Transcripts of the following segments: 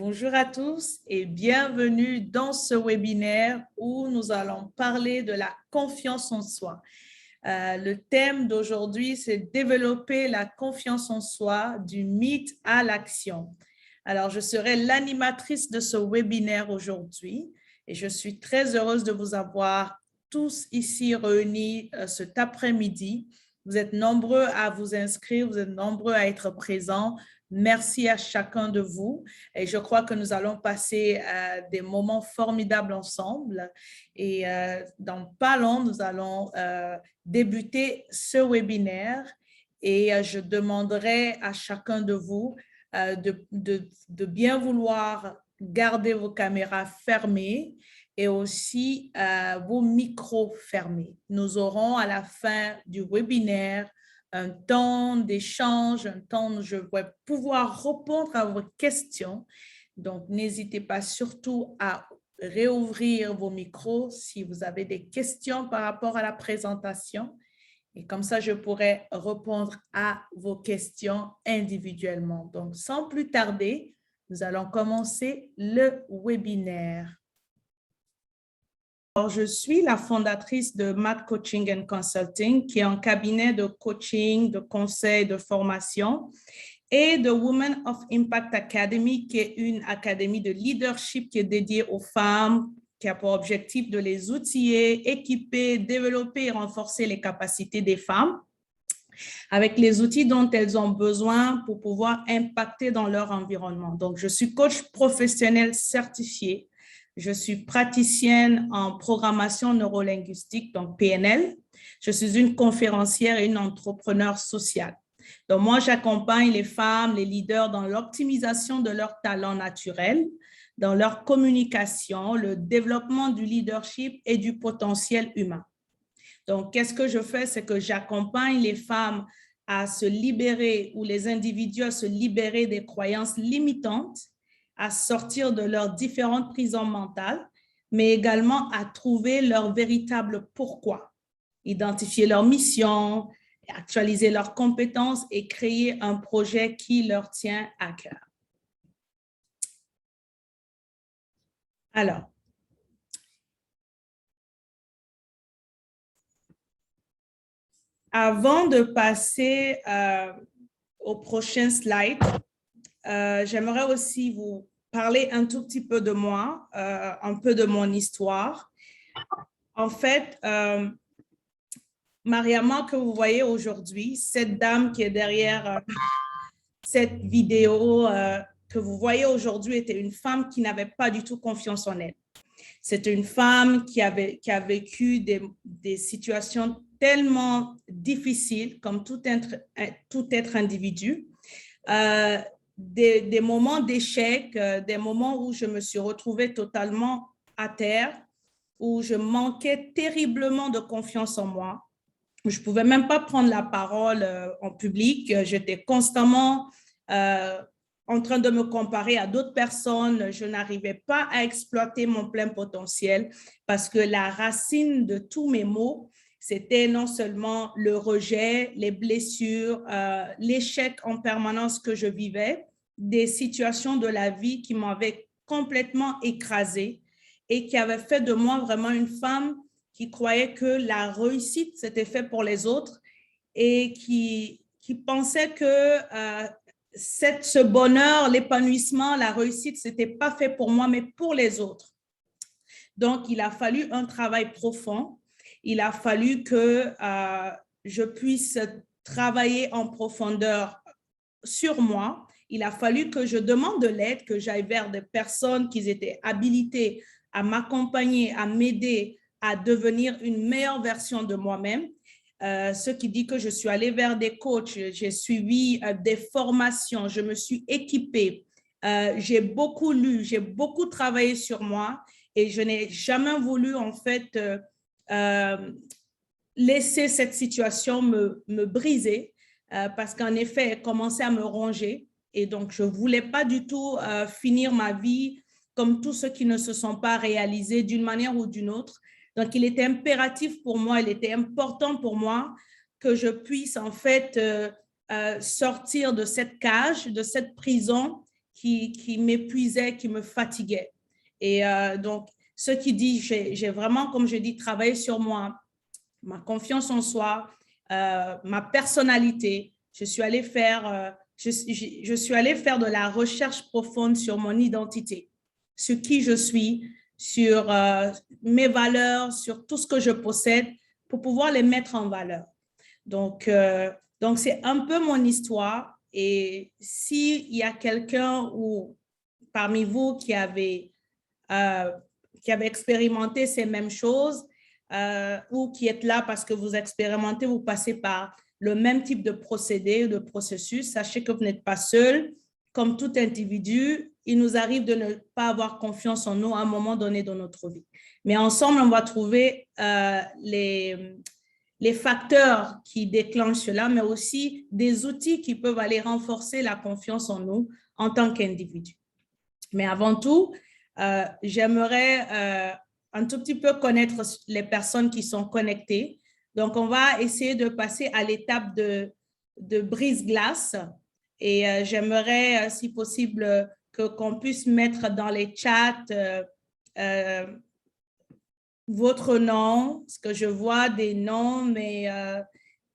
Bonjour à tous et bienvenue dans ce webinaire où nous allons parler de la confiance en soi. Le thème d'aujourd'hui, c'est développer la confiance en soi du mythe à l'action. Alors, je serai l'animatrice de ce webinaire aujourd'hui et je suis très heureuse de vous avoir tous ici réunis cet après-midi. Vous êtes nombreux à vous inscrire, vous êtes nombreux à être présents. Merci à chacun de vous et je crois que nous allons passer des moments formidables ensemble et dans pas long, nous allons débuter ce webinaire et je demanderai à chacun de vous de bien vouloir garder vos caméras fermées et aussi vos micros fermés. Nous aurons à la fin du webinaire un temps d'échange, un temps où je vais pouvoir répondre à vos questions. Donc, n'hésitez pas surtout à réouvrir vos micros si vous avez des questions par rapport à la présentation. Et comme ça, je pourrai répondre à vos questions individuellement. Donc, sans plus tarder, nous allons commencer le webinaire. Alors, je suis la fondatrice de MAD Coaching and Consulting, qui est un cabinet de coaching, de conseil, de formation, et de Women of Impact Academy, qui est une académie de leadership qui est dédiée aux femmes, qui a pour objectif de les outiller, équiper, développer et renforcer les capacités des femmes avec les outils dont elles ont besoin pour pouvoir impacter dans leur environnement. Donc, je suis coach professionnel certifié. Je suis praticienne en programmation neurolinguistique, donc PNL. Je suis une conférencière et une entrepreneur sociale. Donc, moi, j'accompagne les femmes, les leaders dans l'optimisation de leurs talents naturels, dans leur communication, le développement du leadership et du potentiel humain. Donc, qu'est-ce que je fais? C'est que j'accompagne les femmes à se libérer ou les individus à se libérer des croyances limitantes, à sortir de leurs différentes prisons mentales, mais également à trouver leur véritable pourquoi, identifier leur mission, actualiser leurs compétences et créer un projet qui leur tient à cœur. Alors, avant de passer au prochain slide, j'aimerais aussi vous parler un tout petit peu de moi, un peu de mon histoire. En fait, Mariama que vous voyez aujourd'hui, cette dame qui est derrière cette vidéo que vous voyez aujourd'hui était une femme qui n'avait pas du tout confiance en elle. C'était une femme qui a vécu des situations tellement difficiles comme tout être individu. Des moments d'échec, des moments où je me suis retrouvée totalement à terre, où je manquais terriblement de confiance en moi. Je ne pouvais même pas prendre la parole en public. J'étais constamment en train de me comparer à d'autres personnes. Je n'arrivais pas à exploiter mon plein potentiel parce que la racine de tous mes maux, c'était non seulement le rejet, les blessures, l'échec en permanence que je vivais, des situations de la vie qui m'avaient complètement écrasée et qui avaient fait de moi vraiment une femme qui croyait que la réussite, c'était fait pour les autres et qui pensait que ce bonheur, l'épanouissement, la réussite, ce n'était pas fait pour moi, mais pour les autres. Donc, il a fallu un travail profond. Il a fallu que je puisse travailler en profondeur sur moi. Il a fallu que je demande de l'aide, que j'aille vers des personnes qui étaient habilitées à m'accompagner, à m'aider à devenir une meilleure version de moi-même. Ce qui dit que je suis allée vers des coachs, j'ai suivi des formations, je me suis équipée, j'ai beaucoup lu, j'ai beaucoup travaillé sur moi et je n'ai jamais voulu en fait laisser cette situation me briser parce qu'en effet, elle commençait à me ronger et donc je ne voulais pas du tout finir ma vie comme tous ceux qui ne se sont pas réalisés d'une manière ou d'une autre. Donc, il était impératif pour moi, il était important pour moi que je puisse en fait sortir de cette cage, de cette prison qui m'épuisait, qui me fatiguait. Et donc, ce qui dit, j'ai vraiment, comme je dis, travaillé sur moi, ma confiance en soi, ma personnalité. Je suis allée faire de la recherche profonde sur mon identité, sur qui je suis, sur mes valeurs, sur tout ce que je possède pour pouvoir les mettre en valeur. Donc, c'est un peu mon histoire. Et s'il y a quelqu'un ou parmi vous qui avait expérimenté ces mêmes choses ou qui êtes là parce que vous expérimentez, vous passez par le même type de procédé ou de processus, sachez que vous n'êtes pas seul. Comme tout individu, il nous arrive de ne pas avoir confiance en nous à un moment donné dans notre vie. Mais ensemble, on va trouver les facteurs qui déclenchent cela, mais aussi des outils qui peuvent aller renforcer la confiance en nous en tant qu'individu. Mais avant tout, j'aimerais un tout petit peu connaître les personnes qui sont connectées. Donc, on va essayer de passer à l'étape de brise-glace. Et j'aimerais, si possible, qu'on puisse mettre dans les chats votre nom, parce que je vois des noms, mais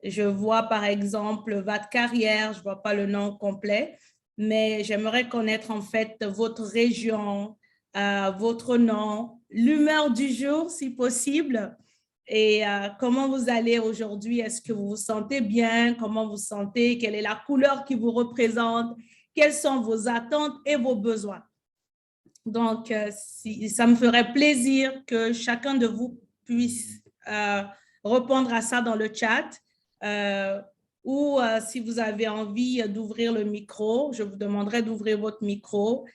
je vois par exemple votre carrière, je ne vois pas le nom complet, mais j'aimerais connaître en fait votre région, votre nom, l'humeur du jour si possible, et comment vous allez aujourd'hui, est-ce que vous vous sentez bien, comment vous vous sentez, quelle est la couleur qui vous représente, quelles sont vos attentes et vos besoins. Donc, ça me ferait plaisir que chacun de vous puisse répondre à ça dans le chat ou si vous avez envie d'ouvrir le micro, je vous demanderai d'ouvrir votre micro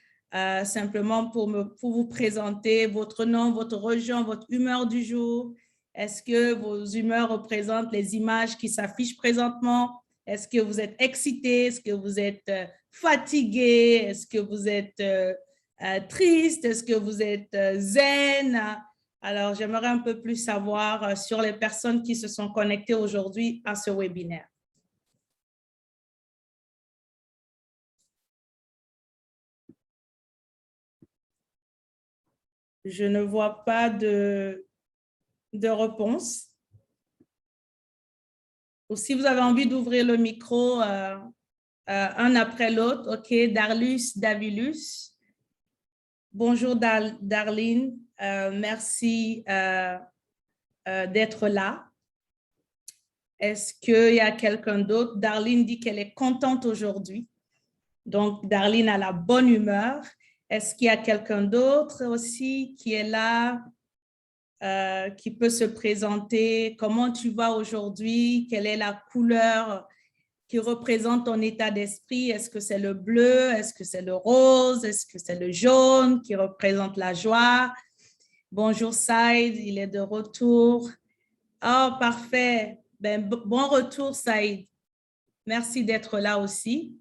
simplement pour vous présenter votre nom, votre région, votre humeur du jour. Est-ce que vos humeurs représentent les images qui s'affichent présentement? Est-ce que vous êtes excité? Est-ce que vous êtes fatigué? Est-ce que vous êtes triste? Est-ce que vous êtes zen? Alors, j'aimerais un peu plus savoir sur les personnes qui se sont connectées aujourd'hui à ce webinaire. Je ne vois pas de réponse. Ou si vous avez envie d'ouvrir le micro un après l'autre, OK, Darlus, Davilus. Bonjour Darlene, merci d'être là. Est-ce qu'il y a quelqu'un d'autre? Darlene dit qu'elle est contente aujourd'hui. Donc, Darlene a la bonne humeur. Est-ce qu'il y a quelqu'un d'autre aussi qui est là, qui peut se présenter? Comment tu vas aujourd'hui? Quelle est la couleur qui représente ton état d'esprit? Est-ce que c'est le bleu? Est-ce que c'est le rose? Est-ce que c'est le jaune qui représente la joie? Bonjour Saïd, il est de retour. Oh, parfait. Ben, bon retour Saïd. Merci d'être là aussi.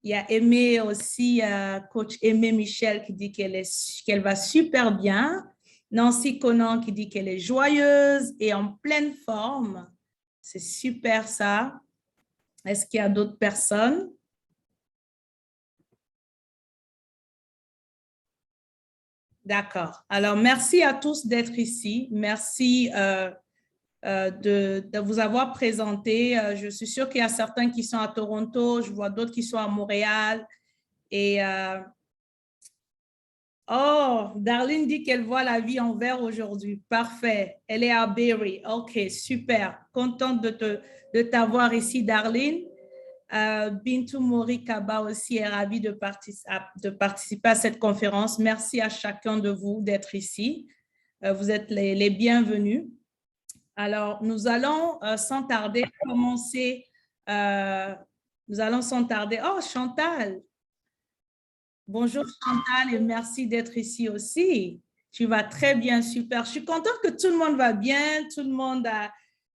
Il y a Aimé aussi, coach Aimé Michel qui dit qu'elle va super bien. Nancy Conan qui dit qu'elle est joyeuse et en pleine forme. C'est super ça. Est-ce qu'il y a d'autres personnes? D'accord. Alors, merci à tous d'être ici. Merci de vous avoir présenté. Je suis sûre qu'il y a certains qui sont à Toronto. Je vois d'autres qui sont à Montréal. Et oh, Darlene dit qu'elle voit la vie en vert aujourd'hui. Parfait. Elle est à Berry. OK, super. Contente de t'avoir ici, Darlene. Bintou Morikaba aussi est ravie de participer à cette conférence. Merci à chacun de vous d'être ici. Vous êtes les bienvenus. Alors, nous allons sans tarder commencer. Nous allons sans tarder. Oh, Chantal. Bonjour Chantal et merci d'être ici aussi. Tu vas très bien, super. Je suis contente que tout le monde va bien, tout le monde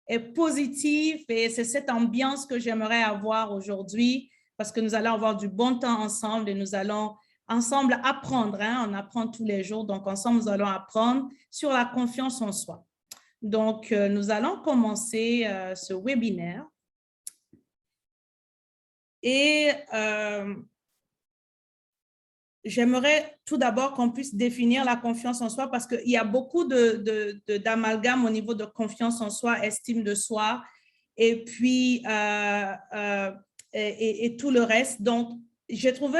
est positif et c'est cette ambiance que j'aimerais avoir aujourd'hui parce que nous allons avoir du bon temps ensemble et nous allons ensemble apprendre. On apprend tous les jours, donc ensemble, nous allons apprendre sur la confiance en soi. Donc, nous allons commencer ce webinaire. Et j'aimerais tout d'abord qu'on puisse définir la confiance en soi parce qu'il y a beaucoup d'amalgames au niveau de confiance en soi, estime de soi, et puis et tout le reste. Donc, j'ai trouvé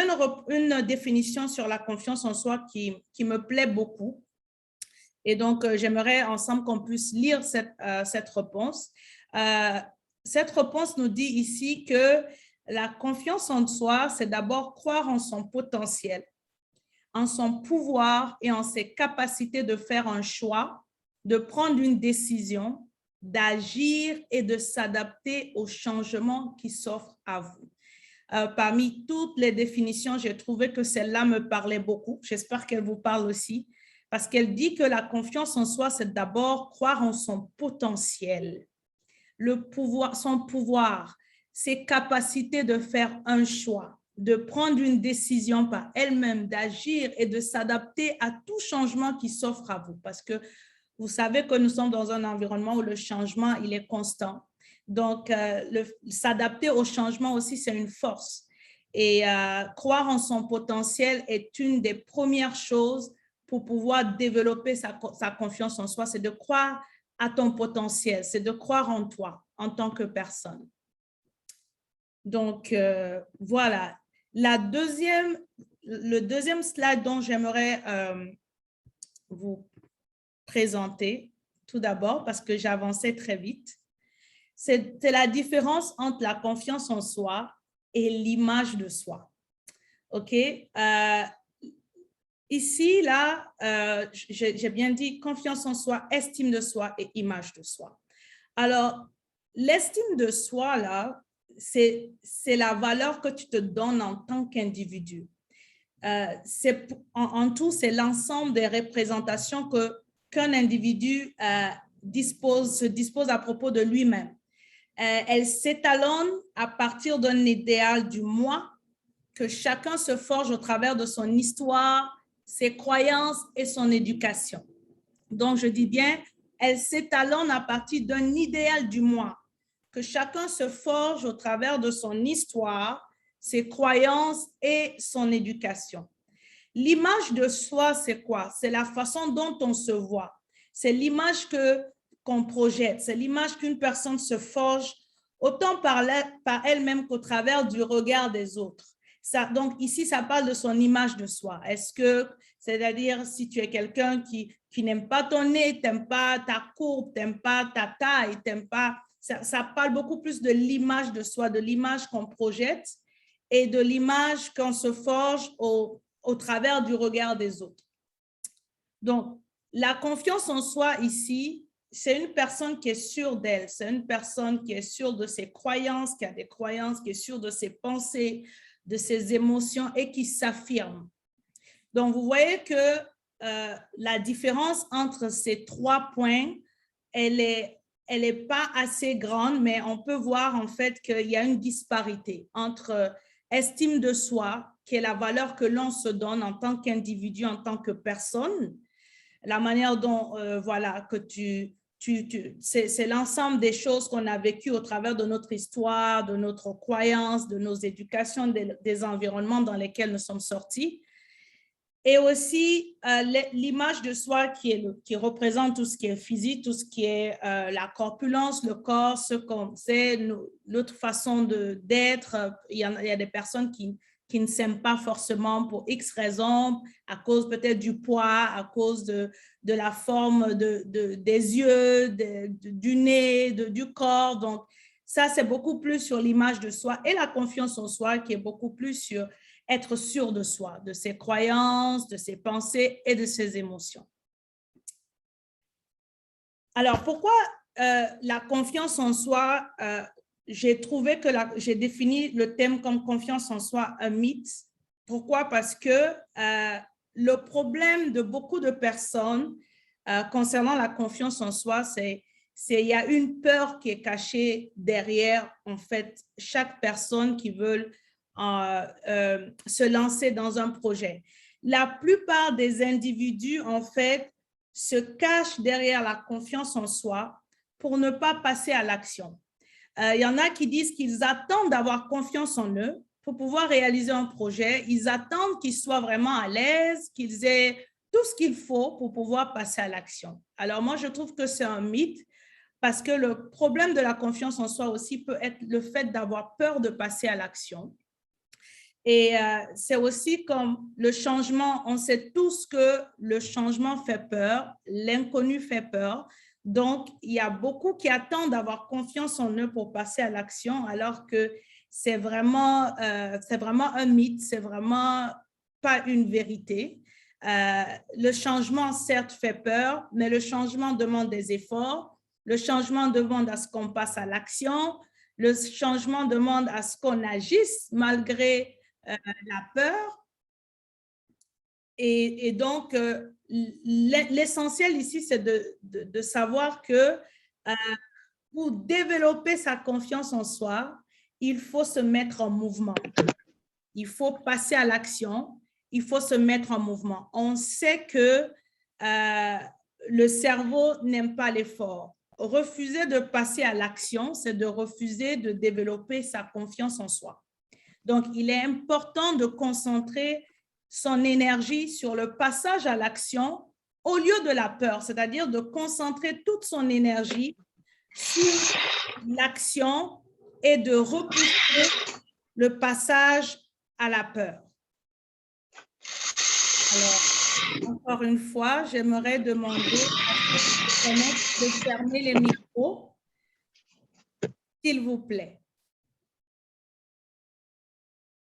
une définition sur la confiance en soi qui me plaît beaucoup. Et donc, j'aimerais ensemble qu'on puisse lire cette réponse. Cette réponse nous dit ici que la confiance en soi, c'est d'abord croire en son potentiel, en son pouvoir et en ses capacités de faire un choix, de prendre une décision, d'agir et de s'adapter aux changements qui s'offrent à vous. Parmi toutes les définitions, j'ai trouvé que celle-là me parlait beaucoup. J'espère qu'elle vous parle aussi, parce qu'elle dit que la confiance en soi, c'est d'abord croire en son potentiel, son pouvoir, ses capacités de faire un choix, de prendre une décision par elle-même, d'agir et de s'adapter à tout changement qui s'offre à vous. Parce que vous savez que nous sommes dans un environnement où le changement, il est constant. Donc, s'adapter au changement aussi, c'est une force. Et croire en son potentiel est une des premières choses pour pouvoir développer sa confiance en soi, c'est de croire à ton potentiel, c'est de croire en toi en tant que personne. Donc, voilà. Le deuxième slide dont j'aimerais vous présenter, tout d'abord, parce que j'avançais très vite, c'est la différence entre la confiance en soi et l'image de soi. OK? Ici, là, j'ai bien dit confiance en soi, estime de soi et image de soi. Alors, l'estime de soi, là, c'est la valeur que tu te donnes en tant qu'individu. En tout, c'est l'ensemble des représentations qu'un individu se dispose à propos de lui-même. Elle s'étalonne à partir d'un idéal du moi que chacun se forge au travers de son histoire, ses croyances et son éducation. Donc, je dis bien, elle s'étalonne à partir d'un idéal du moi que chacun se forge au travers de son histoire, ses croyances et son éducation. L'image de soi, c'est quoi? C'est la façon dont on se voit. C'est l'image qu'on projette. C'est l'image qu'une personne se forge autant par elle-même qu'au travers du regard des autres. Donc, ici, ça parle de son image de soi. Est-ce que, c'est-à-dire, si tu es quelqu'un qui n'aime pas ton nez, tu n'aimes pas ta courbe, tu n'aimes pas ta taille, t'aimes pas, ça parle beaucoup plus de l'image de soi, de l'image qu'on projette et de l'image qu'on se forge au travers du regard des autres. Donc, la confiance en soi ici, c'est une personne qui est sûre d'elle, c'est une personne qui est sûre de ses croyances, qui a des croyances, qui est sûre de ses pensées, de ses émotions et qui s'affirme. Donc, vous voyez que la différence entre ces trois points, elle est pas assez grande, mais on peut voir en fait qu'il y a une disparité entre estime de soi, qui est la valeur que l'on se donne en tant qu'individu, en tant que personne, la manière dont, voilà, que c'est l'ensemble des choses qu'on a vécues au travers de notre histoire, de notre croyance, de nos éducations, des environnements dans lesquels nous sommes sortis. Et aussi l'image de soi qui représente tout ce qui est physique, tout ce qui est la corpulence, le corps, ce qu'on sait, notre façon d'être. Il y a des personnes qui ne s'aiment pas forcément pour X raisons, à cause peut-être du poids, à cause de la forme des yeux, du nez, du corps. Donc, ça, c'est beaucoup plus sur l'image de soi et la confiance en soi qui est beaucoup plus sur être sûr de soi, de ses croyances, de ses pensées et de ses émotions. Alors, pourquoi la confiance en soi, j'ai trouvé que j'ai défini le thème comme confiance en soi un mythe. Pourquoi? Parce que le problème de beaucoup de personnes concernant la confiance en soi, c'est il y a une peur qui est cachée derrière, en fait, chaque personne qui veut se lancer dans un projet. La plupart des individus, en fait, se cachent derrière la confiance en soi pour ne pas passer à l'action. Il y en a qui disent qu'ils attendent d'avoir confiance en eux pour pouvoir réaliser un projet, ils attendent qu'ils soient vraiment à l'aise, qu'ils aient tout ce qu'il faut pour pouvoir passer à l'action. Alors moi, je trouve que c'est un mythe parce que le problème de la confiance en soi aussi peut être le fait d'avoir peur de passer à l'action. Et c'est aussi comme le changement, on sait tous que le changement fait peur, l'inconnu fait peur. Donc, il y a beaucoup qui attendent d'avoir confiance en eux pour passer à l'action, alors que c'est vraiment un mythe, c'est vraiment pas une vérité. Le changement, certes, fait peur, mais le changement demande des efforts. Le changement demande à ce qu'on passe à l'action. Le changement demande à ce qu'on agisse malgré la peur. Et donc, l'essentiel ici, c'est de savoir que pour développer sa confiance en soi, il faut se mettre en mouvement. Il faut passer à l'action. Il faut se mettre en mouvement. On sait que le cerveau n'aime pas l'effort. Refuser de passer à l'action, c'est de refuser de développer sa confiance en soi. Donc, il est important de concentrer son énergie sur le passage à l'action au lieu de la peur, c'est-à-dire de concentrer toute son énergie sur l'action et de repousser le passage à la peur. Alors, encore une fois, j'aimerais demander de fermer les micros, s'il vous plaît.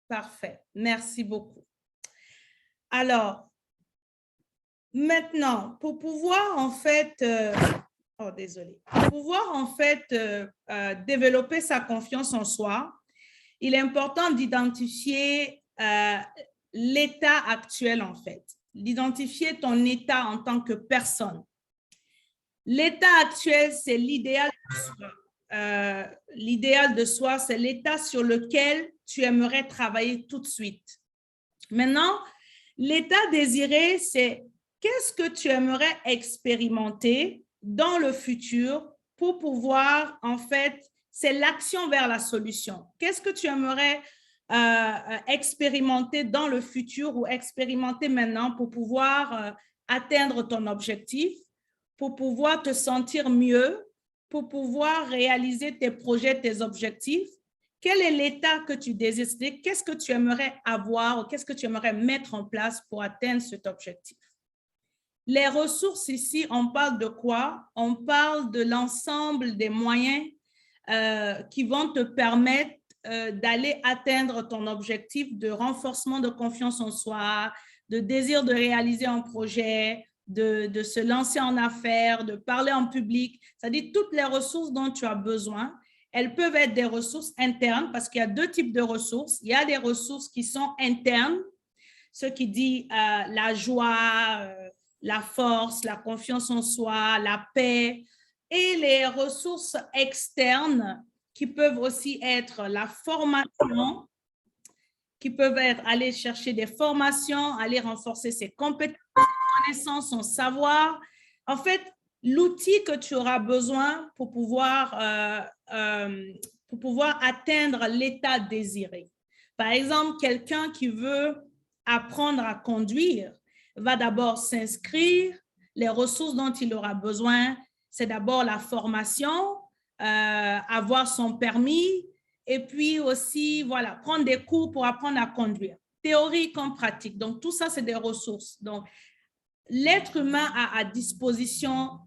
Parfait. Merci beaucoup. Alors, maintenant, pour pouvoir en fait, pour pouvoir en fait développer sa confiance en soi, il est important d'identifier l'état actuel en fait, d'identifier ton état en tant que personne. L'état actuel, c'est l'idéal de soi. L'idéal de soi, c'est l'état sur lequel tu aimerais travailler tout de suite. Maintenant, l'état désiré, c'est qu'est-ce que tu aimerais expérimenter dans le futur pour pouvoir, en fait, c'est l'action vers la solution. Qu'est-ce que tu aimerais expérimenter dans le futur ou expérimenter maintenant pour pouvoir atteindre ton objectif, pour pouvoir te sentir mieux, pour pouvoir réaliser tes projets, tes objectifs? Quel est l'état que tu désires? Qu'est-ce que tu aimerais avoir ou qu'est-ce que tu aimerais mettre en place pour atteindre cet objectif? Les ressources ici, on parle de quoi? On parle de l'ensemble des moyens qui vont te permettre d'aller atteindre ton objectif de renforcement de confiance en soi, de désir de réaliser un projet, de se lancer en affaires, de parler en public. C'est-à-dire toutes les ressources dont tu as besoin. Elles peuvent être des ressources internes parce qu'il y a deux types de ressources. Il y a des ressources qui sont internes, ce qui dit la joie, la force, la confiance en soi, la paix, et les ressources externes qui peuvent aussi être la formation, qui peuvent être aller chercher des formations, aller renforcer ses compétences, ses connaissances, son savoir. En fait, l'outil que tu auras besoin pour pouvoir atteindre l'état désiré. Par exemple, quelqu'un qui veut apprendre à conduire va d'abord s'inscrire. Les ressources dont il aura besoin, c'est d'abord la formation, avoir son permis, et puis aussi, voilà, prendre des cours pour apprendre à conduire, théorie comme pratique. Donc, tout ça, c'est des ressources. Donc, l'être humain a à disposition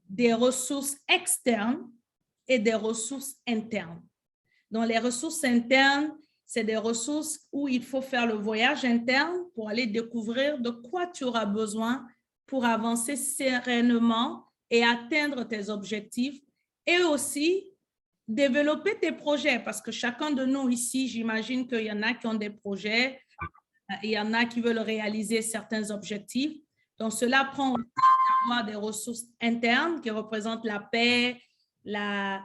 des ressources externes et des ressources internes. Donc, les ressources internes, c'est des ressources où il faut faire le voyage interne pour aller découvrir de quoi tu auras besoin pour avancer sereinement et atteindre tes objectifs, et aussi développer tes projets, parce que chacun de nous ici, j'imagine qu'il y en a qui ont des projets, il y en a qui veulent réaliser certains objectifs. Donc, cela prend aussi d'avoir des ressources internes qui représentent la paix, la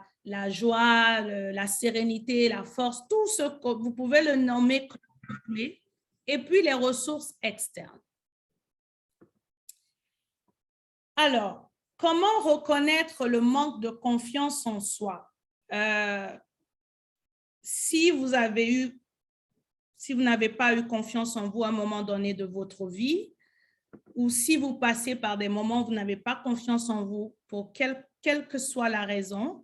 joie, la sérénité, la force, tout ce que vous pouvez le nommer comme vous voulez, et puis les ressources externes. Alors, comment reconnaître le manque de confiance en soi? Si vous avez eu si vous n'avez pas eu confiance en vous à un moment donné de votre vie, ou si vous passez par des moments où vous n'avez pas confiance en vous, pour quelle que soit la raison,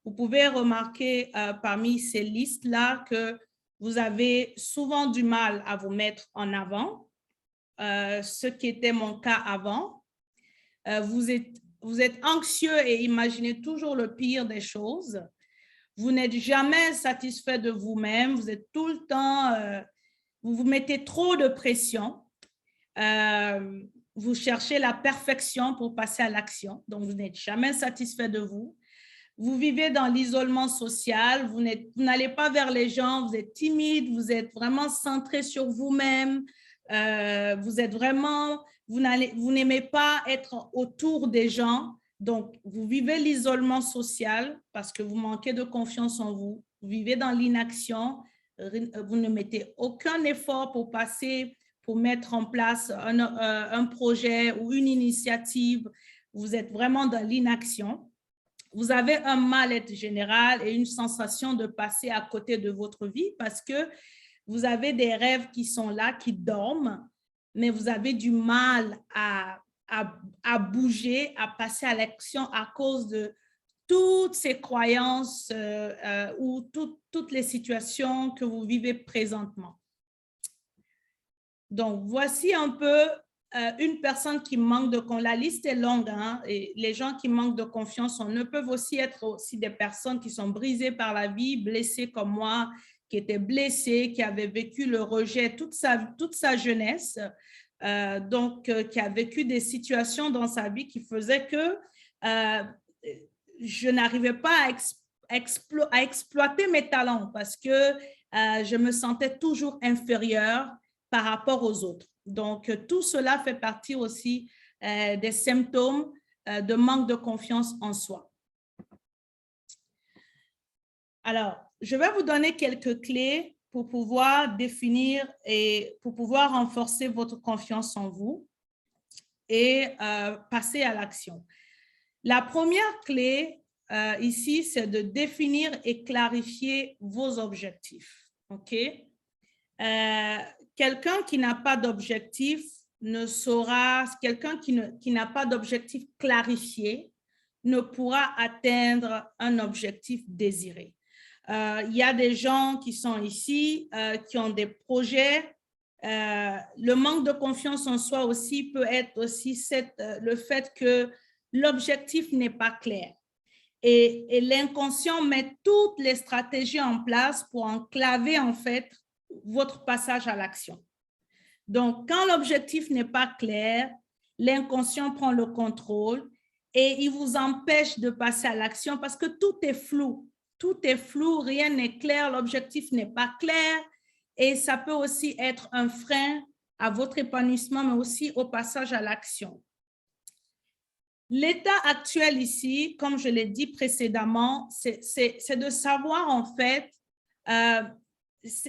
vous pouvez remarquer parmi ces listes-là que vous avez souvent du mal à vous mettre en avant, ce qui était mon cas avant. Vous êtes anxieux et imaginez toujours le pire des choses. Vous n'êtes jamais satisfait de vous-même. Vous êtes tout le temps, vous vous mettez trop de pression. Vous cherchez la perfection pour passer à l'action. Donc, vous n'êtes jamais satisfait de vous. Vous vivez dans l'isolement social. Vous n'allez pas vers les gens. Vous êtes timide. Vous êtes vraiment centré sur vous-même. Vous êtes vraiment, vous n'aimez pas être autour des gens. Donc, vous vivez l'isolement social parce que vous manquez de confiance en vous. Vous vivez dans l'inaction. Vous ne mettez aucun effort pour mettre en place un projet ou une initiative. Vous êtes vraiment dans l'inaction. Vous avez un mal-être général et une sensation de passer à côté de votre vie parce que vous avez des rêves qui sont là, qui dorment, mais vous avez du mal à bouger, à passer à l'action à cause de toutes ces croyances ou toutes les situations que vous vivez présentement. Donc, voici un peu une personne qui manque de confiance. La liste est longue, hein, et les gens qui manquent de confiance ne peuvent aussi être aussi des personnes qui sont brisées par la vie, blessées comme moi, qui étaient blessées, qui avaient vécu le rejet toute sa jeunesse, qui a vécu des situations dans sa vie qui faisaient que je n'arrivais pas à exploiter mes talents parce que je me sentais toujours inférieure par rapport aux autres. Donc, tout cela fait partie aussi des symptômes de manque de confiance en soi. Alors, je vais vous donner quelques clés pour pouvoir définir et pour pouvoir renforcer votre confiance en vous et passer à l'action. La première clé ici, c'est de définir et clarifier vos objectifs. OK? Quelqu'un qui n'a pas d'objectif ne saura, quelqu'un qui n'a pas d'objectif clarifié ne pourra atteindre un objectif désiré. Il y a des gens qui sont ici, qui ont des projets. Le manque de confiance en soi aussi peut être aussi le fait que l'objectif n'est pas clair. Et l'inconscient met toutes les stratégies en place pour enclaver en fait votre passage à l'action. Donc, quand l'objectif n'est pas clair, l'inconscient prend le contrôle et il vous empêche de passer à l'action parce que tout est flou. Tout est flou, rien n'est clair, l'objectif n'est pas clair et ça peut aussi être un frein à votre épanouissement, mais aussi au passage à l'action. L'état actuel ici, comme je l'ai dit précédemment, c'est de savoir en fait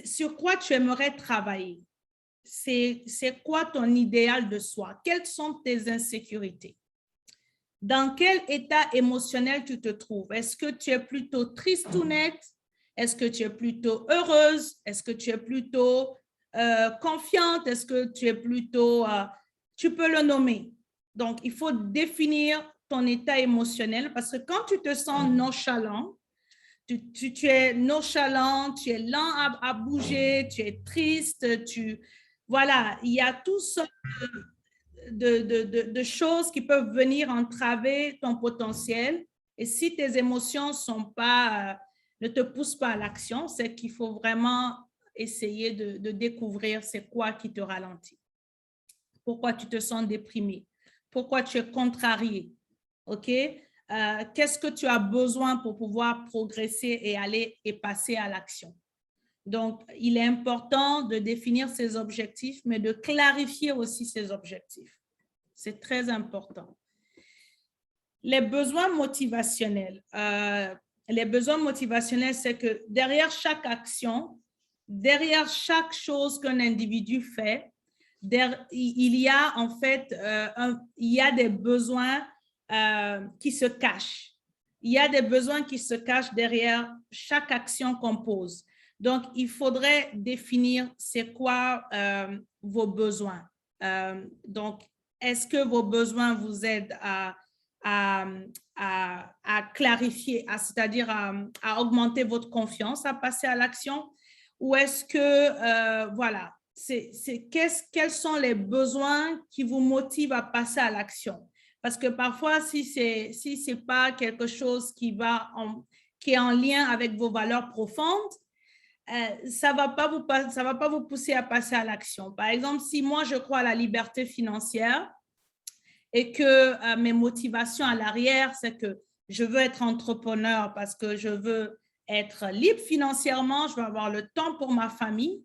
sur quoi tu aimerais travailler. C'est quoi ton idéal de soi? Quelles sont tes insécurités? Dans quel état émotionnel tu te trouves? Est-ce que tu es plutôt tristounette? Est-ce que tu es plutôt heureuse? Est-ce que tu es plutôt confiante? Est-ce que tu es plutôt... tu peux le nommer. Donc, il faut définir ton état émotionnel parce que quand tu te sens nonchalant, tu es nonchalant, tu es lent à bouger, tu es triste, voilà, il y a tout sortes de choses qui peuvent venir entraver ton potentiel. Et si tes émotions ne te poussent pas à l'action, c'est qu'il faut vraiment essayer de découvrir c'est quoi qui te ralentit. Pourquoi tu te sens déprimé? Pourquoi tu es contrarié? OK? Qu'est-ce que tu as besoin pour pouvoir progresser et aller et passer à l'action? Donc, il est important de définir ses objectifs, mais de clarifier aussi ses objectifs. C'est très important. Les besoins motivationnels. Les besoins motivationnels, c'est que derrière chaque action, derrière chaque chose qu'un individu fait, il y a en fait il y a des besoins qui se cachent. Il y a des besoins qui se cachent derrière chaque action qu'on pose. Donc, il faudrait définir c'est quoi vos besoins. Donc, est-ce que vos besoins vous aident à clarifier, c'est-à-dire à augmenter votre confiance, à passer à l'action? Ou est-ce que, voilà, quels sont les besoins qui vous motivent à passer à l'action? Parce que parfois, si c'est pas quelque chose qui est en lien avec vos valeurs profondes, ça va pas vous pousser à passer à l'action. Par exemple, si moi, je crois à la liberté financière et que mes motivations à l'arrière, c'est que je veux être entrepreneur parce que je veux être libre financièrement, je veux avoir le temps pour ma famille.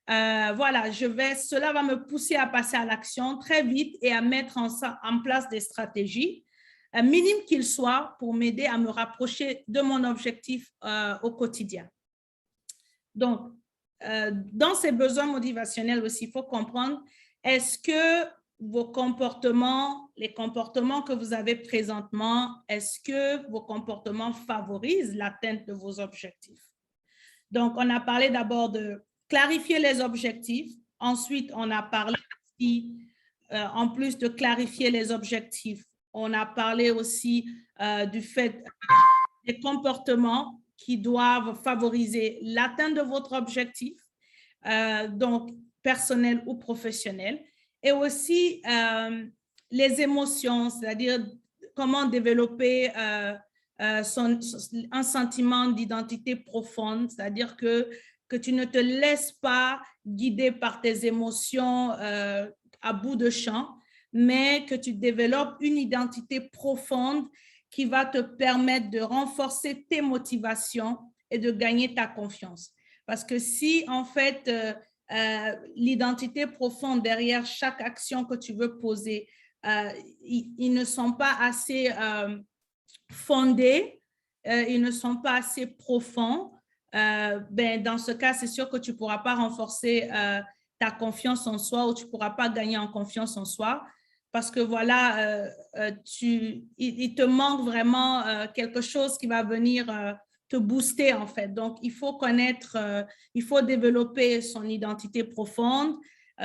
Voilà, cela va me pousser à passer à l'action très vite et à mettre en place des stratégies, minimes qu'ils soient, pour m'aider à me rapprocher de mon objectif au quotidien. Donc, dans ces besoins motivationnels aussi, il faut comprendre, est-ce que vos comportements, les comportements que vous avez présentement, est-ce que vos comportements favorisent l'atteinte de vos objectifs? Donc, on a parlé d'abord de clarifier les objectifs. Ensuite, on a parlé aussi, en plus de clarifier les objectifs, on a parlé aussi du fait des comportements qui doivent favoriser l'atteinte de votre objectif, donc personnel ou professionnel, et aussi les émotions, c'est-à-dire comment développer un sentiment d'identité profonde, c'est-à-dire que tu ne te laisses pas guider par tes émotions à bout de champ, mais que tu développes une identité profonde qui va te permettre de renforcer tes motivations et de gagner ta confiance. Parce que si, en fait, l'identité profonde derrière chaque action que tu veux poser, ils ne sont pas assez fondés, ils ne sont pas assez profonds, ben, dans ce cas, c'est sûr que tu ne pourras pas renforcer ta confiance en soi ou tu ne pourras pas gagner en confiance en soi parce que voilà, il te manque vraiment quelque chose qui va venir te booster en fait. Donc, il faut connaître, il faut développer son identité profonde,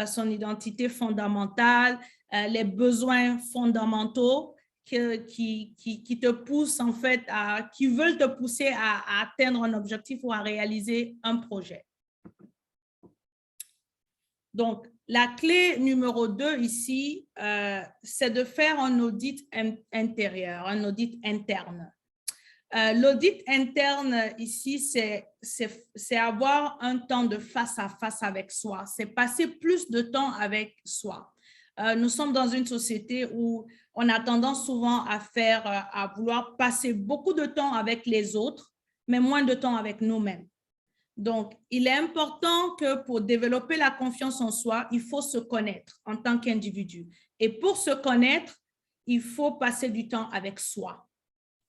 son identité fondamentale, les besoins fondamentaux qui te poussent en fait qui veulent te pousser à atteindre un objectif ou à réaliser un projet. Donc, la clé numéro 2 ici, c'est de faire un audit intérieur, un audit interne. L'audit interne ici, c'est avoir un temps de face à face avec soi, c'est passer plus de temps avec soi. Nous sommes dans une société où on a tendance souvent à vouloir passer beaucoup de temps avec les autres, mais moins de temps avec nous-mêmes. Donc, il est important que pour développer la confiance en soi, il faut se connaître en tant qu'individu. Et pour se connaître, il faut passer du temps avec soi.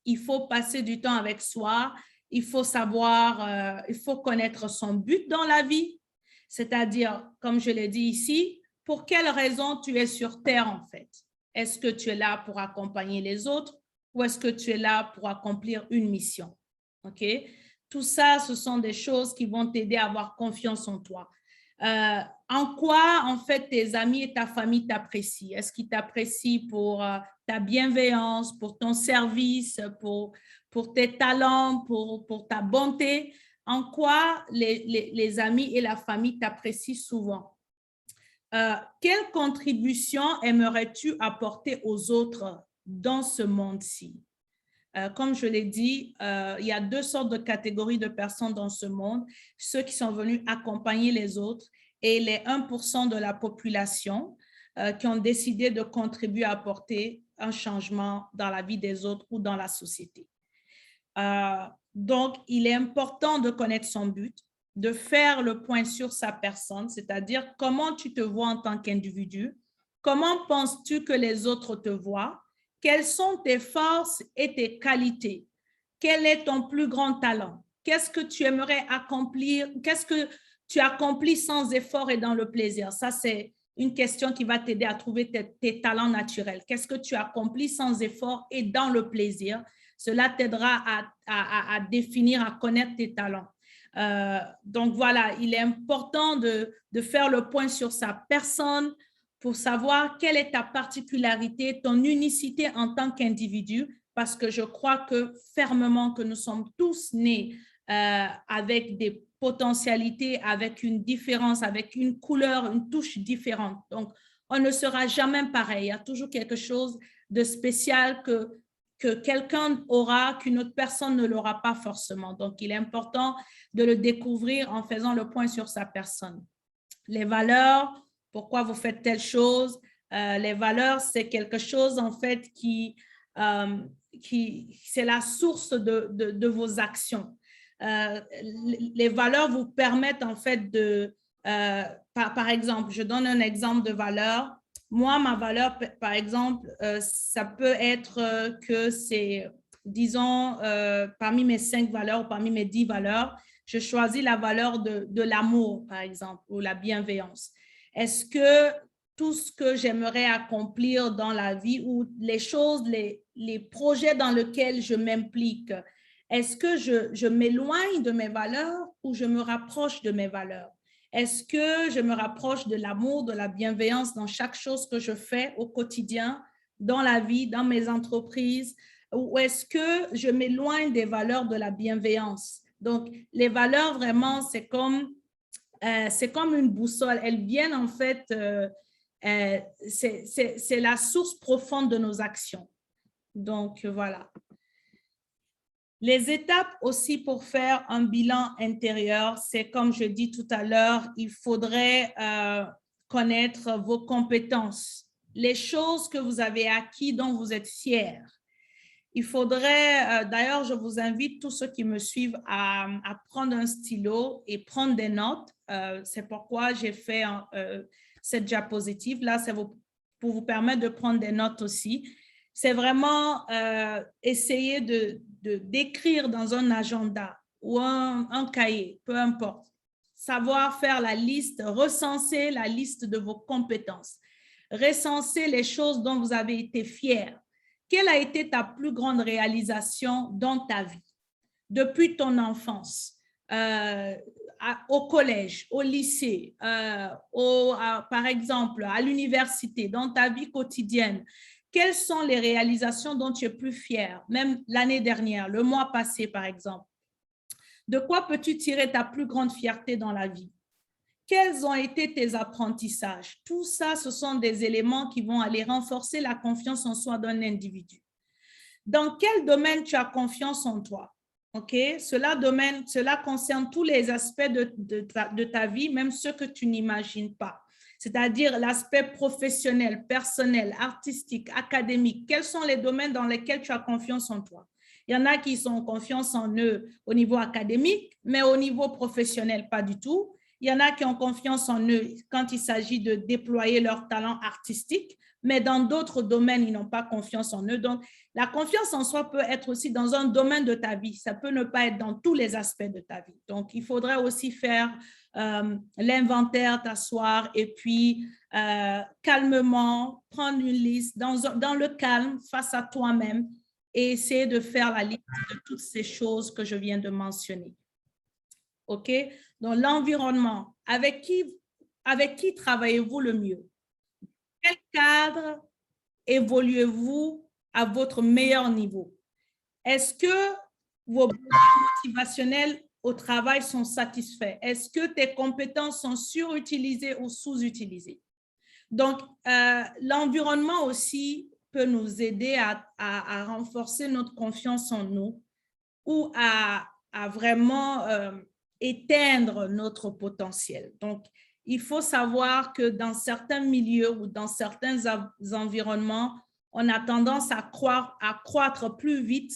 Il faut passer du temps avec soi. Il faut savoir, il faut connaître son but dans la vie. C'est-à-dire, comme je l'ai dit ici, pour quelle raison tu es sur Terre en fait? Est-ce que tu es là pour accompagner les autres ou est-ce que tu es là pour accomplir une mission? OK? Tout ça, ce sont des choses qui vont t'aider à avoir confiance en toi. En quoi, en fait, tes amis et ta famille t'apprécient? Est-ce qu'ils t'apprécient pour ta bienveillance, pour ton service, pour tes talents, pour ta bonté? En quoi les amis et la famille t'apprécient souvent? Quelle contribution aimerais-tu apporter aux autres dans ce monde-ci? Comme je l'ai dit, il y a 2 sortes de catégories de personnes dans ce monde, ceux qui sont venus accompagner les autres et les 1% de la population qui ont décidé de contribuer à apporter un changement dans la vie des autres ou dans la société. Donc, il est important de connaître son but, de faire le point sur sa personne, c'est-à-dire comment tu te vois en tant qu'individu, comment penses-tu que les autres te voient, quelles sont tes forces et tes qualités? Quel est ton plus grand talent? Qu'est-ce que tu aimerais accomplir? Qu'est-ce que tu accomplis sans effort et dans le plaisir? Ça, c'est une question qui va t'aider à trouver tes talents naturels. Qu'est-ce que tu accomplis sans effort et dans le plaisir? Cela t'aidera à définir, à connaître tes talents. Donc, voilà, il est important de faire le point sur sa personne pour savoir quelle est ta particularité, ton unicité en tant qu'individu, parce que je crois que fermement que nous sommes tous nés avec des potentialités, avec une différence, avec une couleur, une touche différente. Donc, on ne sera jamais pareil. Il y a toujours quelque chose de spécial que quelqu'un aura, qu'une autre personne ne l'aura pas forcément. Donc, il est important de le découvrir en faisant le point sur sa personne. Les valeurs, pourquoi vous faites telle chose. Les valeurs, c'est quelque chose en fait qui c'est la source de vos actions. Les valeurs vous permettent en fait de, par exemple, je donne un exemple de valeur. Moi, ma valeur, par exemple, ça peut être que c'est, disons, parmi mes 5 valeurs ou parmi mes 10 valeurs, je choisis la valeur de l'amour, par exemple, ou la bienveillance. Est-ce que tout ce que j'aimerais accomplir dans la vie ou les choses, les projets dans lesquels je m'implique, est-ce que je m'éloigne de mes valeurs ou je me rapproche de mes valeurs? Est-ce que je me rapproche de l'amour, de la bienveillance dans chaque chose que je fais au quotidien, dans la vie, dans mes entreprises? Ou est-ce que je m'éloigne des valeurs de la bienveillance? Donc, les valeurs, vraiment, c'est comme une boussole. Elles viennent, en fait, c'est la source profonde de nos actions. Donc, voilà. Les étapes aussi pour faire un bilan intérieur, c'est comme je dis tout à l'heure, il faudrait connaître vos compétences, les choses que vous avez acquises dont vous êtes fiers. Il faudrait, d'ailleurs, je vous invite tous ceux qui me suivent à prendre un stylo et prendre des notes. C'est pourquoi j'ai fait cette diapositive. Là, c'est pour vous permettre de prendre des notes aussi. C'est vraiment essayer d'écrire dans un agenda ou un cahier, peu importe. Savoir faire la liste, recenser la liste de vos compétences. Recenser les choses dont vous avez été fiers. Quelle a été ta plus grande réalisation dans ta vie depuis ton enfance, au collège, au lycée, par exemple, à l'université, dans ta vie quotidienne? Quelles sont les réalisations dont tu es plus fier, même l'année dernière, le mois passé, par exemple? De quoi peux-tu tirer ta plus grande fierté dans la vie? Quels ont été tes apprentissages? Tout ça, ce sont des éléments qui vont aller renforcer la confiance en soi d'un individu. Dans quel domaine tu as confiance en toi? OK? Cela concerne tous les aspects de ta vie, même ceux que tu n'imagines pas. C'est-à-dire l'aspect professionnel, personnel, artistique, académique. Quels sont les domaines dans lesquels tu as confiance en toi? Il y en a qui ont confiance en eux au niveau académique, mais au niveau professionnel, pas du tout. Il y en a qui ont confiance en eux quand il s'agit de déployer leur talent artistique, mais dans d'autres domaines, ils n'ont pas confiance en eux. Donc, la confiance en soi peut être aussi dans un domaine de ta vie. Ça peut ne pas être dans tous les aspects de ta vie. Donc, il faudrait aussi faire l'inventaire, t'asseoir et puis calmement prendre une liste dans le calme face à toi-même et essayer de faire la liste de toutes ces choses que je viens de mentionner. OK? Donc, l'environnement, avec qui travaillez-vous le mieux? Quel cadre évoluez-vous à votre meilleur niveau? Est-ce que vos besoins motivationnels au travail sont satisfaits? Est-ce que tes compétences sont surutilisées ou sous-utilisées? Donc, l'environnement aussi peut nous aider à renforcer notre confiance en nous ou à vraiment éteindre notre potentiel. Donc, il faut savoir que dans certains milieux ou dans certains environnements, on a tendance à croître plus vite,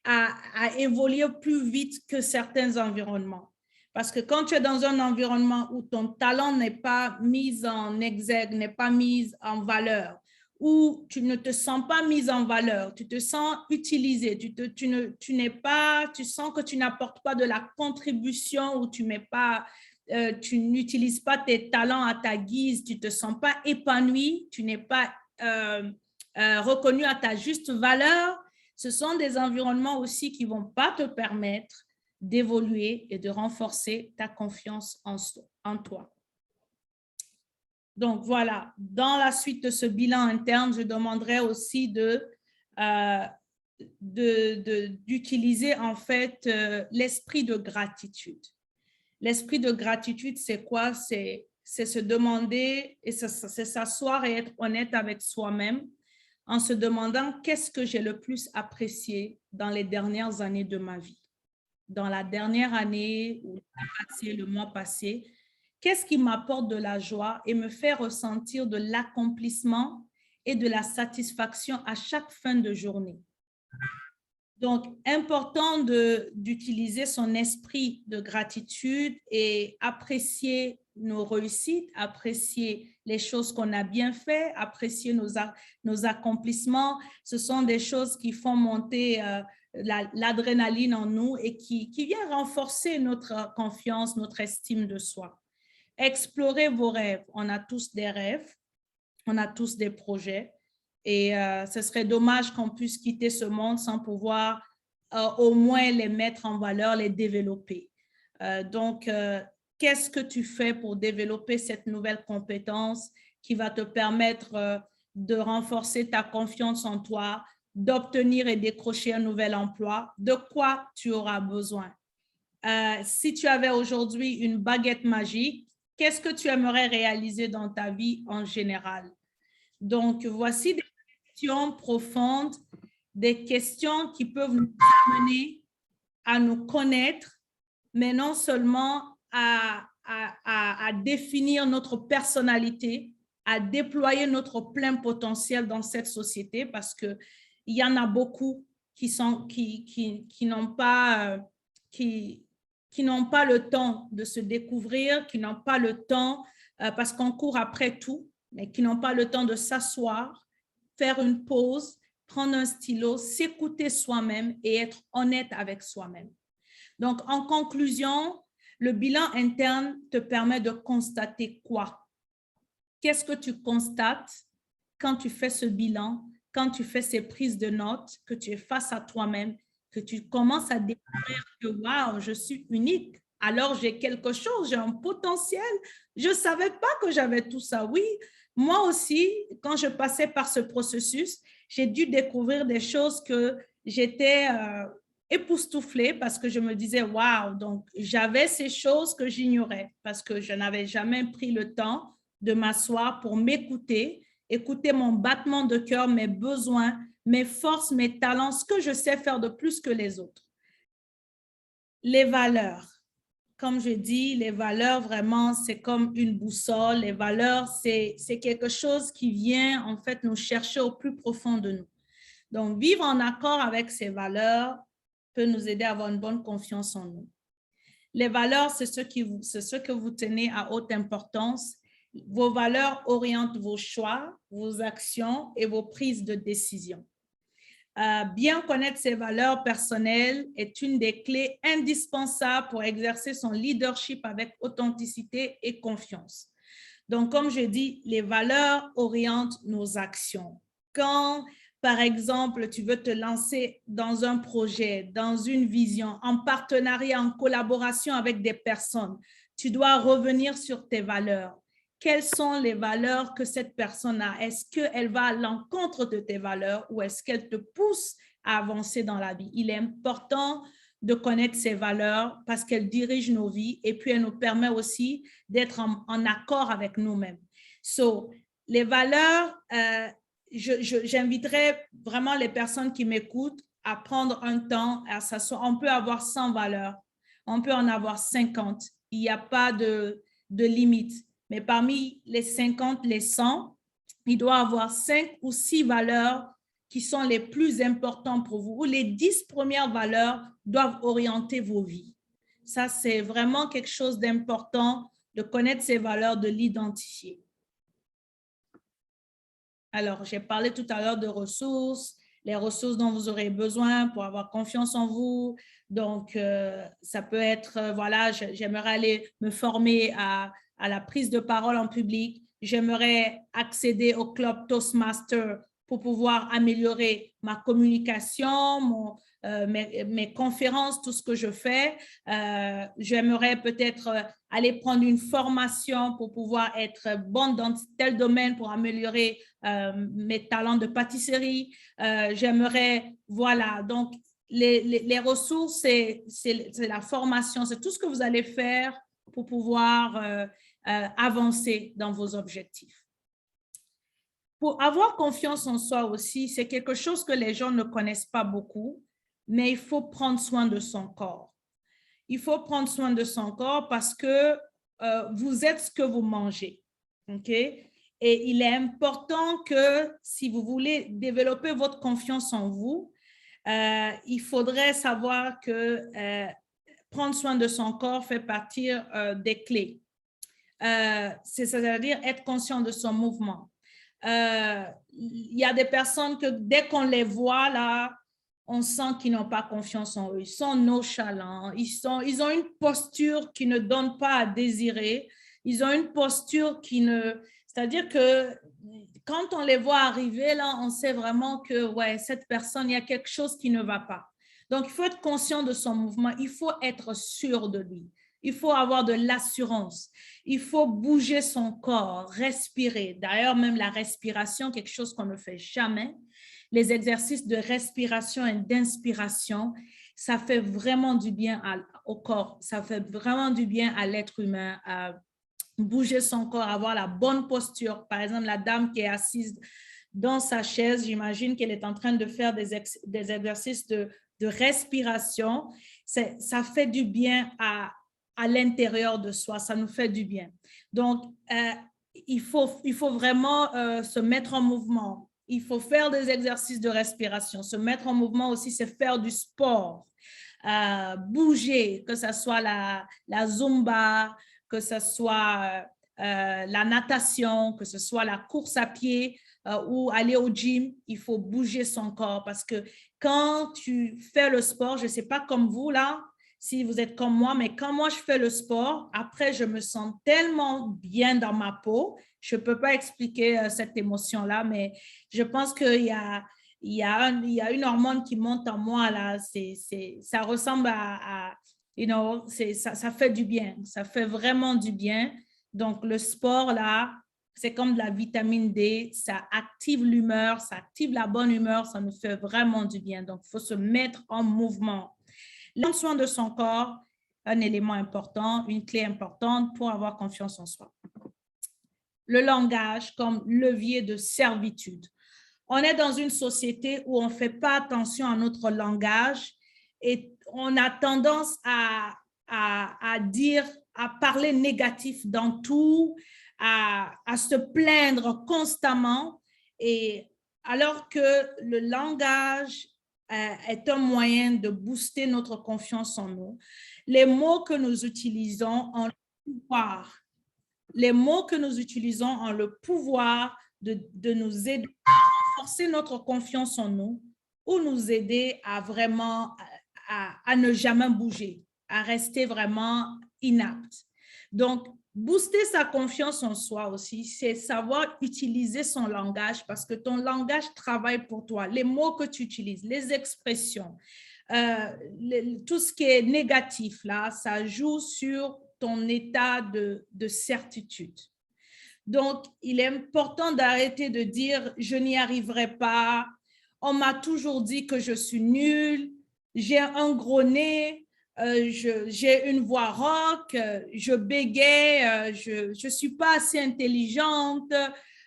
à évoluer plus vite que certains environnements. Parce que quand tu es dans un environnement où ton talent n'est pas mis en exergue, n'est pas mis en valeur, où tu ne te sens pas mise en valeur, tu te sens utilisé, tu sens que tu n'apportes pas de la contribution ou tu n'utilises pas tes talents à ta guise, tu ne te sens pas épanoui, tu n'es pas reconnu à ta juste valeur. Ce sont des environnements aussi qui ne vont pas te permettre d'évoluer et de renforcer ta confiance en toi. Donc, voilà, dans la suite de ce bilan interne, je demanderai aussi d'utiliser en fait l'esprit de gratitude. L'esprit de gratitude, c'est quoi? C'est se demander et c'est s'asseoir et être honnête avec soi-même en se demandant qu'est-ce que j'ai le plus apprécié dans les dernières années de ma vie. Dans la dernière année ou le mois passé, qu'est-ce qui m'apporte de la joie et me fait ressentir de l'accomplissement et de la satisfaction à chaque fin de journée. Donc, important d'utiliser son esprit de gratitude et apprécier nos réussites, apprécier les choses qu'on a bien fait, apprécier nos accomplissements. Ce sont des choses qui font monter l'adrénaline en nous et qui vient renforcer notre confiance, notre estime de soi. Explorez vos rêves. On a tous des rêves, on a tous des projets. Et ce serait dommage qu'on puisse quitter ce monde sans pouvoir au moins les mettre en valeur, les développer. Donc, qu'est-ce que tu fais pour développer cette nouvelle compétence qui va te permettre de renforcer ta confiance en toi, d'obtenir et décrocher un nouvel emploi? De quoi tu auras besoin? Si tu avais aujourd'hui une baguette magique, qu'est-ce que tu aimerais réaliser dans ta vie en général? Donc, voici des questions profondes, des questions qui peuvent nous amener à nous connaître, mais non seulement à définir notre personnalité, à déployer notre plein potentiel dans cette société, parce qu'il y en a beaucoup qui n'ont pas le temps de se découvrir, qui n'ont pas le temps, parce qu'on court après tout, mais qui n'ont pas le temps de s'asseoir, faire une pause, prendre un stylo, s'écouter soi-même et être honnête avec soi-même. Donc, en conclusion, le bilan interne te permet de constater quoi? Qu'est-ce que tu constates quand tu fais ce bilan, quand tu fais ces prises de notes, que tu es face à toi-même, que tu commences à découvrir que « wow, je suis unique ». Alors, j'ai quelque chose, j'ai un potentiel. Je ne savais pas que j'avais tout ça. Oui, moi aussi, quand je passais par ce processus, j'ai dû découvrir des choses que j'étais époustouflée parce que je me disais, waouh, donc j'avais ces choses que j'ignorais parce que je n'avais jamais pris le temps de m'asseoir pour m'écouter, écouter mon battement de cœur, mes besoins, mes forces, mes talents, ce que je sais faire de plus que les autres. Les valeurs. Comme je dis, les valeurs, vraiment, c'est comme une boussole. Les valeurs, c'est quelque chose qui vient, en fait, nous chercher au plus profond de nous. Donc, vivre en accord avec ces valeurs peut nous aider à avoir une bonne confiance en nous. Les valeurs, c'est ce que vous tenez à haute importance. Vos valeurs orientent vos choix, vos actions et vos prises de décision. Bien connaître ses valeurs personnelles est une des clés indispensables pour exercer son leadership avec authenticité et confiance. Donc, comme je dis, les valeurs orientent nos actions. Quand, par exemple, tu veux te lancer dans un projet, dans une vision, en partenariat, en collaboration avec des personnes, tu dois revenir sur tes valeurs. Quelles sont les valeurs que cette personne a? Est-ce qu'elle va à l'encontre de tes valeurs ou est-ce qu'elle te pousse à avancer dans la vie? Il est important de connaître ces valeurs parce qu'elles dirigent nos vies et puis elles nous permettent aussi d'être en accord avec nous-mêmes. So, les valeurs, j'inviterais vraiment les personnes qui m'écoutent à prendre un temps, à s'asseoir. On peut avoir 100 valeurs, on peut en avoir 50. Il n'y a pas de limite. Mais parmi les 50, les 100, il doit y avoir 5 ou 6 valeurs qui sont les plus importantes pour vous, ou les 10 premières valeurs doivent orienter vos vies. Ça, c'est vraiment quelque chose d'important de connaître ces valeurs, de l'identifier. Alors, j'ai parlé tout à l'heure de ressources, les ressources dont vous aurez besoin pour avoir confiance en vous. Donc, ça peut être, voilà, j'aimerais aller me former à la prise de parole en public. J'aimerais accéder au club Toastmaster pour pouvoir améliorer ma communication, mes conférences, tout ce que je fais. J'aimerais peut-être aller prendre une formation pour pouvoir être bonne dans tel domaine pour améliorer mes talents de pâtisserie. J'aimerais, voilà, donc les ressources, c'est la formation, c'est tout ce que vous allez faire pour pouvoir avancer dans vos objectifs. Pour avoir confiance en soi aussi, c'est quelque chose que les gens ne connaissent pas beaucoup, mais il faut prendre soin de son corps. Il faut prendre soin de son corps parce que vous êtes ce que vous mangez, OK? Et il est important que si vous voulez développer votre confiance en vous, il faudrait savoir que prendre soin de son corps fait partie des clés. C'est-à-dire être conscient de son mouvement. Il y a des personnes que dès qu'on les voit là, on sent qu'ils n'ont pas confiance en eux. Ils sont nonchalants. Ils ont une posture qui ne donne pas à désirer. Ils ont une posture qui ne... C'est-à-dire que quand on les voit arriver là, on sait vraiment que ouais, cette personne, il y a quelque chose qui ne va pas. Donc, il faut être conscient de son mouvement. Il faut être sûr de lui. Il faut avoir de l'assurance. Il faut bouger son corps, respirer. D'ailleurs, même la respiration, quelque chose qu'on ne fait jamais. Les exercices de respiration et d'inspiration, ça fait vraiment du bien au corps. Ça fait vraiment du bien à l'être humain, à bouger son corps, avoir la bonne posture. Par exemple, la dame qui est assise dans sa chaise, j'imagine qu'elle est en train de faire des exercices de respiration. Ça fait du bien à l'intérieur de soi, ça nous fait du bien. Donc, il faut vraiment se mettre en mouvement. Il faut faire des exercices de respiration. Se mettre en mouvement aussi, c'est faire du sport. Bouger, que ce soit la Zumba, que ce soit la natation, que ce soit la course à pied ou aller au gym. Il faut bouger son corps parce que quand tu fais le sport, je ne sais pas comme vous là, si vous êtes comme moi, mais quand moi je fais le sport, après je me sens tellement bien dans ma peau. Je ne peux pas expliquer cette émotion-là, mais je pense qu'il y a une hormone qui monte en moi là. Ça ressemble ça fait du bien. Ça fait vraiment du bien. Donc le sport là, c'est comme de la vitamine D. Ça active l'humeur, ça active la bonne humeur. Ça nous fait vraiment du bien. Donc il faut se mettre en mouvement. Prendre soin de son corps, un élément important, une clé importante pour avoir confiance en soi. Le langage comme levier de servitude. On est dans une société où on ne fait pas attention à notre langage et on a tendance à dire, à parler négatif dans tout, à se plaindre constamment, et alors que le langage est un moyen de booster notre confiance en nous. Les mots que nous utilisons ont le pouvoir. Les mots que nous utilisons ont le pouvoir de nous aider à renforcer notre confiance en nous ou nous aider à vraiment à ne jamais bouger, à rester vraiment inapte. Donc, booster sa confiance en soi aussi, c'est savoir utiliser son langage parce que ton langage travaille pour toi. Les mots que tu utilises, les expressions, tout ce qui est négatif, là, ça joue sur ton état de certitude. Donc, il est important d'arrêter de dire « je n'y arriverai pas »,« on m'a toujours dit que je suis nulle »,« j'ai un gros nez », j'ai une voix rauque, je bégaye, je ne suis pas assez intelligente.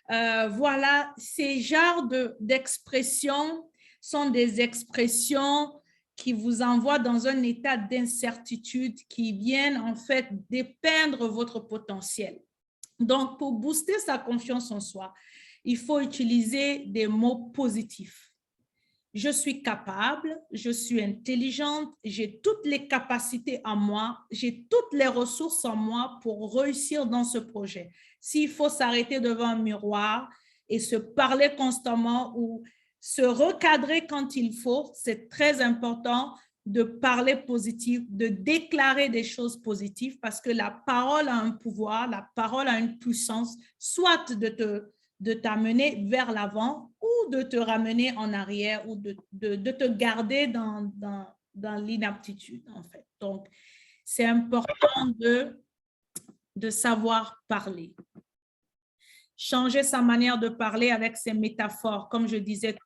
Voilà, ces genres d'expressions sont des expressions qui vous envoient dans un état d'incertitude, qui viennent en fait dépeindre votre potentiel. Donc, pour booster sa confiance en soi, il faut utiliser des mots positifs. Je suis capable, je suis intelligente, j'ai toutes les capacités en moi, j'ai toutes les ressources en moi pour réussir dans ce projet. S'il faut s'arrêter devant un miroir et se parler constamment ou se recadrer quand il faut, c'est très important de parler positif, de déclarer des choses positives parce que la parole a un pouvoir, la parole a une puissance, soit de t'amener vers l'avant ou de te ramener en arrière ou de te garder dans l'inaptitude, en fait. Donc, c'est important de savoir parler. Changer sa manière de parler avec ses métaphores, comme je disais.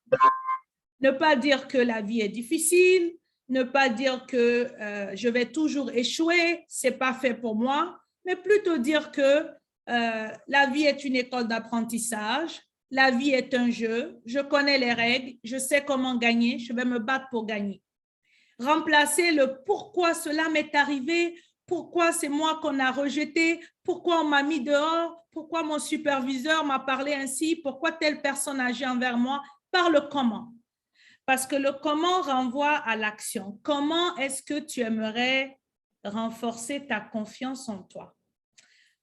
Ne pas dire que la vie est difficile, ne pas dire que je vais toujours échouer, c'est pas fait pour moi, mais plutôt dire que la vie est une école d'apprentissage, la vie est un jeu, je connais les règles, je sais comment gagner, je vais me battre pour gagner. Remplacer le pourquoi cela m'est arrivé, pourquoi c'est moi qu'on a rejeté, pourquoi on m'a mis dehors, pourquoi mon superviseur m'a parlé ainsi, pourquoi telle personne agit envers moi, par le comment. Parce que le comment renvoie à l'action. Comment est-ce que tu aimerais renforcer ta confiance en toi?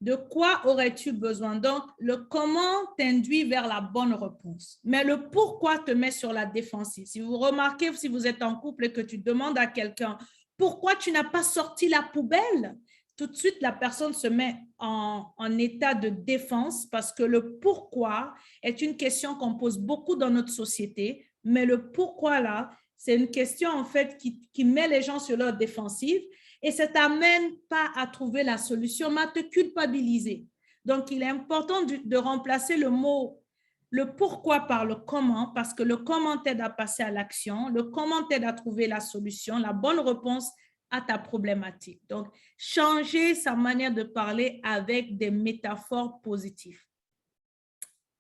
De quoi aurais-tu besoin? Donc, le comment t'induit vers la bonne réponse. Mais le pourquoi te met sur la défensive. Si vous remarquez, si vous êtes en couple et que tu demandes à quelqu'un pourquoi tu n'as pas sorti la poubelle, tout de suite, la personne se met en état de défense parce que le pourquoi est une question qu'on pose beaucoup dans notre société. Mais le pourquoi là, c'est une question en fait qui met les gens sur leur défensive et ça ne t'amène pas à trouver la solution, mais à te culpabiliser. Donc, il est important de remplacer le mot, le pourquoi par le comment, parce que le comment t'aide à passer à l'action, le comment t'aide à trouver la solution, la bonne réponse à ta problématique. Donc, changer sa manière de parler avec des métaphores positives.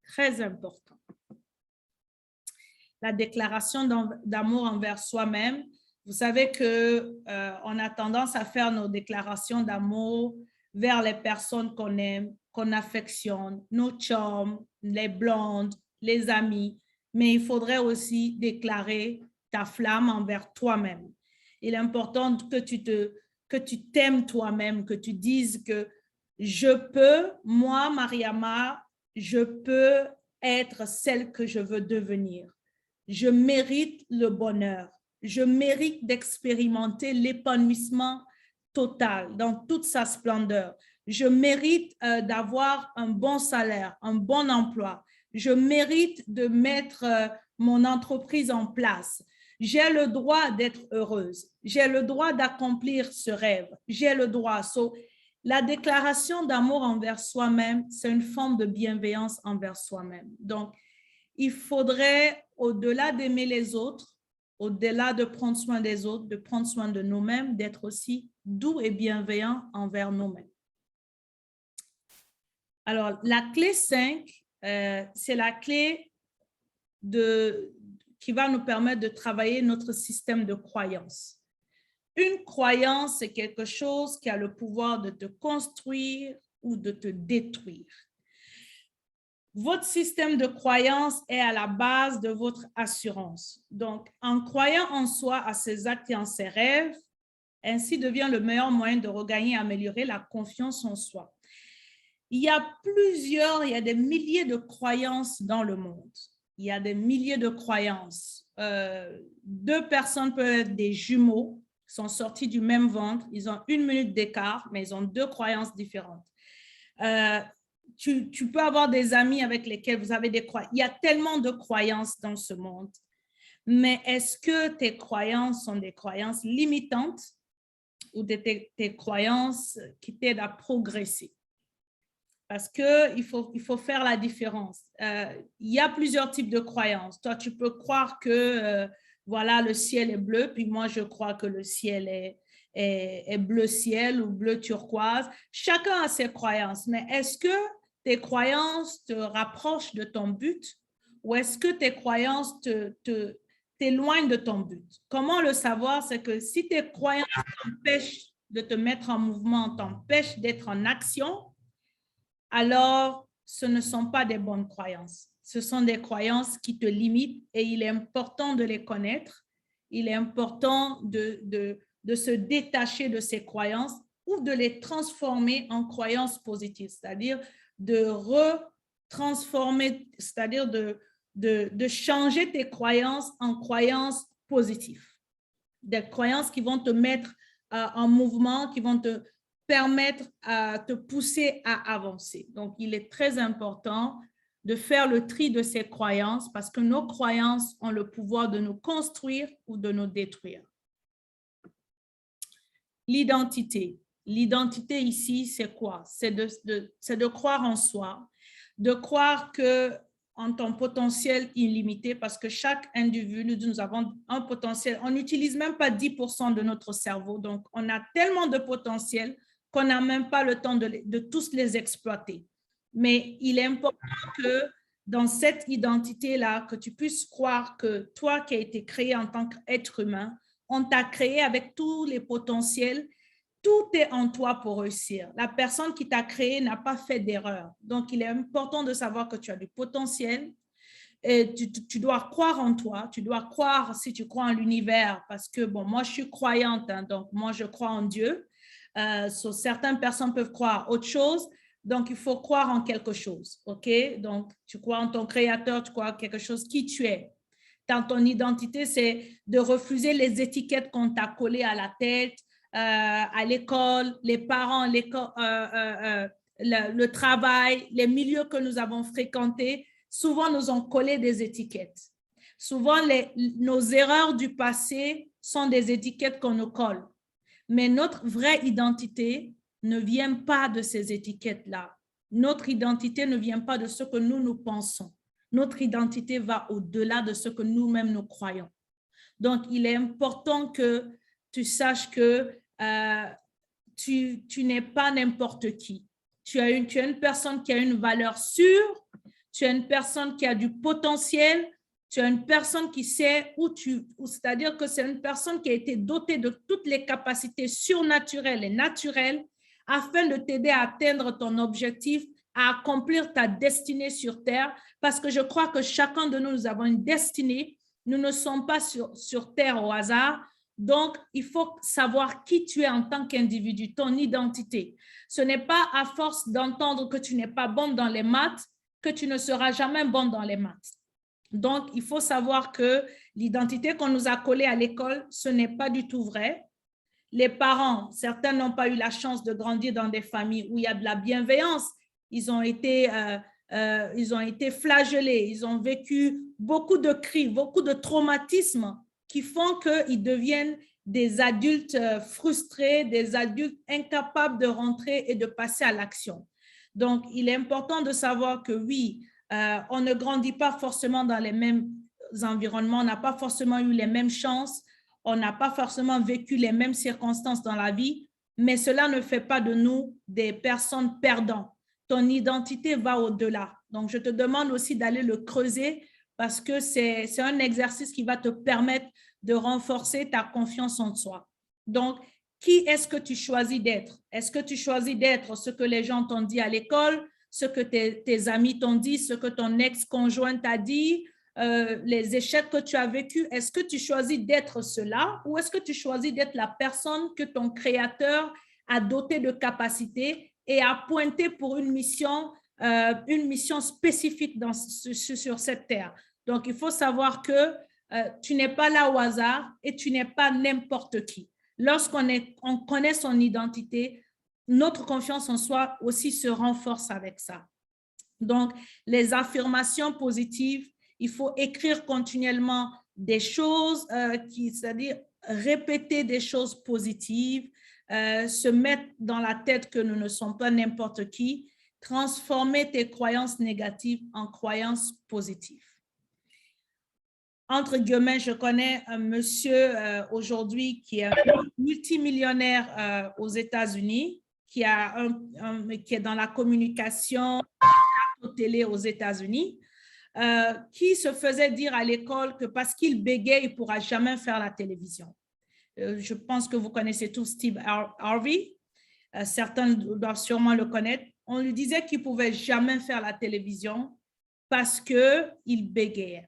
Très important. La déclaration d'amour envers soi-même. Vous savez qu'on a tendance à faire nos déclarations d'amour vers les personnes qu'on aime, qu'on affectionne, nos chums, les blondes, les amis. Mais il faudrait aussi déclarer ta flamme envers toi-même. Il est important que tu t'aimes toi-même, que tu dises que je peux, moi, Mariama, je peux être celle que je veux devenir. Je mérite le bonheur. Je mérite d'expérimenter l'épanouissement total dans toute sa splendeur. Je mérite d'avoir un bon salaire, un bon emploi. Je mérite de mettre mon entreprise en place. J'ai le droit d'être heureuse. J'ai le droit d'accomplir ce rêve. J'ai le droit. La déclaration d'amour envers soi-même, c'est une forme de bienveillance envers soi-même. Donc, il faudrait, au-delà d'aimer les autres, au-delà de prendre soin des autres, de prendre soin de nous-mêmes, d'être aussi doux et bienveillant envers nous-mêmes. Alors, la clé 5, c'est la clé qui va nous permettre de travailler notre système de croyances. Une croyance, c'est quelque chose qui a le pouvoir de te construire ou de te détruire. Votre système de croyance est à la base de votre assurance. Donc, en croyant en soi, à ses actes et en ses rêves, ainsi devient le meilleur moyen de regagner et améliorer la confiance en soi. Il y a des milliers de croyances dans le monde. Il y a des milliers de croyances. Deux personnes peuvent être des jumeaux, sont sortis du même ventre, ils ont 1 minute d'écart, mais ils ont 2 croyances différentes. Tu peux avoir des amis avec lesquels vous avez des croyances. Il y a tellement de croyances dans ce monde. Mais est-ce que tes croyances sont des croyances limitantes ou tes croyances qui t'aident à progresser? Parce qu'il faut faire la différence. Il y a plusieurs types de croyances. Toi, tu peux croire que voilà, le ciel est bleu, puis moi, je crois que le ciel est bleu ciel ou bleu turquoise. Chacun a ses croyances, mais est-ce que tes croyances te rapprochent de ton but ou est-ce que tes croyances t'éloignent de ton but? Comment le savoir? C'est que si tes croyances t'empêchent de te mettre en mouvement, t'empêchent d'être en action, alors ce ne sont pas des bonnes croyances. Ce sont des croyances qui te limitent et il est important de les connaître. Il est important de se détacher de ces croyances ou de les transformer en croyances positives, c'est-à-dire de retransformer, c'est-à-dire de changer tes croyances en croyances positives. Des croyances qui vont te mettre en mouvement, qui vont te permettre à te pousser à avancer. Donc, il est très important de faire le tri de ces croyances parce que nos croyances ont le pouvoir de nous construire ou de nous détruire. L'identité. L'identité ici, c'est quoi? C'est de croire en soi, de croire que en ton potentiel illimité, parce que chaque individu, nous avons un potentiel. On n'utilise même pas 10% de notre cerveau. Donc, on a tellement de potentiel qu'on n'a même pas le temps de tous les exploiter. Mais il est important que dans cette identité-là, que tu puisses croire que toi qui as été créé en tant qu'être humain, on t'a créé avec tous les potentiels. Tout est en toi pour réussir. La personne qui t'a créé n'a pas fait d'erreur. Donc, il est important de savoir que tu as du potentiel. Et tu dois croire en toi. Tu dois croire, si tu crois en l'univers, parce que, bon, moi, je suis croyante, hein, donc moi, je crois en Dieu. Certaines personnes peuvent croire autre chose. Donc, il faut croire en quelque chose, OK? Donc, tu crois en ton créateur, tu crois en quelque chose qui tu es. Dans ton identité, c'est de refuser les étiquettes qu'on t'a collées à la tête, à l'école, les parents, le travail, les milieux que nous avons fréquentés, souvent nous ont collé des étiquettes. Souvent, nos erreurs du passé sont des étiquettes qu'on nous colle. Mais notre vraie identité ne vient pas de ces étiquettes-là. Notre identité ne vient pas de ce que nous pensons. Notre identité va au-delà de ce que nous-mêmes nous croyons. Donc, il est important que tu saches que tu n'es pas n'importe qui. Tu es une personne qui a une valeur sûre, tu es une personne qui a du potentiel, tu es une personne qui sait c'est-à-dire que c'est une personne qui a été dotée de toutes les capacités surnaturelles et naturelles afin de t'aider à atteindre ton objectif, à accomplir ta destinée sur Terre, parce que je crois que chacun de nous avons une destinée. Nous ne sommes pas sur Terre au hasard. Donc, il faut savoir qui tu es en tant qu'individu, ton identité. Ce n'est pas à force d'entendre que tu n'es pas bon dans les maths que tu ne seras jamais bon dans les maths. Donc, il faut savoir que l'identité qu'on nous a collée à l'école, ce n'est pas du tout vrai. Les parents, certains n'ont pas eu la chance de grandir dans des familles où il y a de la bienveillance. Ils ont été flagellés, ils ont vécu beaucoup de cris, beaucoup de traumatismes qui font qu'ils deviennent des adultes frustrés, des adultes incapables de rentrer et de passer à l'action. Donc, il est important de savoir que oui, on ne grandit pas forcément dans les mêmes environnements, on n'a pas forcément eu les mêmes chances, on n'a pas forcément vécu les mêmes circonstances dans la vie, mais cela ne fait pas de nous des personnes perdantes. Ton identité va au-delà. Donc, je te demande aussi d'aller le creuser parce que c'est un exercice qui va te permettre de renforcer ta confiance en soi. Donc, qui est-ce que tu choisis d'être? Est-ce que tu choisis d'être ce que les gens t'ont dit à l'école, ce que tes amis t'ont dit, ce que ton ex-conjoint t'a dit, les échecs que tu as vécus? Est-ce que tu choisis d'être cela ou est-ce que tu choisis d'être la personne que ton créateur a dotée de capacités et a pointé pour une mission spécifique sur cette terre? Donc, il faut savoir que tu n'es pas là au hasard et tu n'es pas n'importe qui. Lorsqu'on connaît son identité, notre confiance en soi aussi se renforce avec ça. Donc, les affirmations positives, il faut écrire continuellement des choses, c'est-à-dire répéter des choses positives, se mettre dans la tête que nous ne sommes pas n'importe qui, transformer tes croyances négatives en croyances positives. Entre guillemets, je connais un monsieur aujourd'hui qui est multimillionnaire aux États-Unis, qui est dans la communication télé aux États-Unis, qui se faisait dire à l'école que parce qu'il bégait, il ne pourra jamais faire la télévision. Je pense que vous connaissez tous Steve Harvey. Certains doivent sûrement le connaître. On lui disait qu'il ne pouvait jamais faire la télévision parce qu'il bégayait,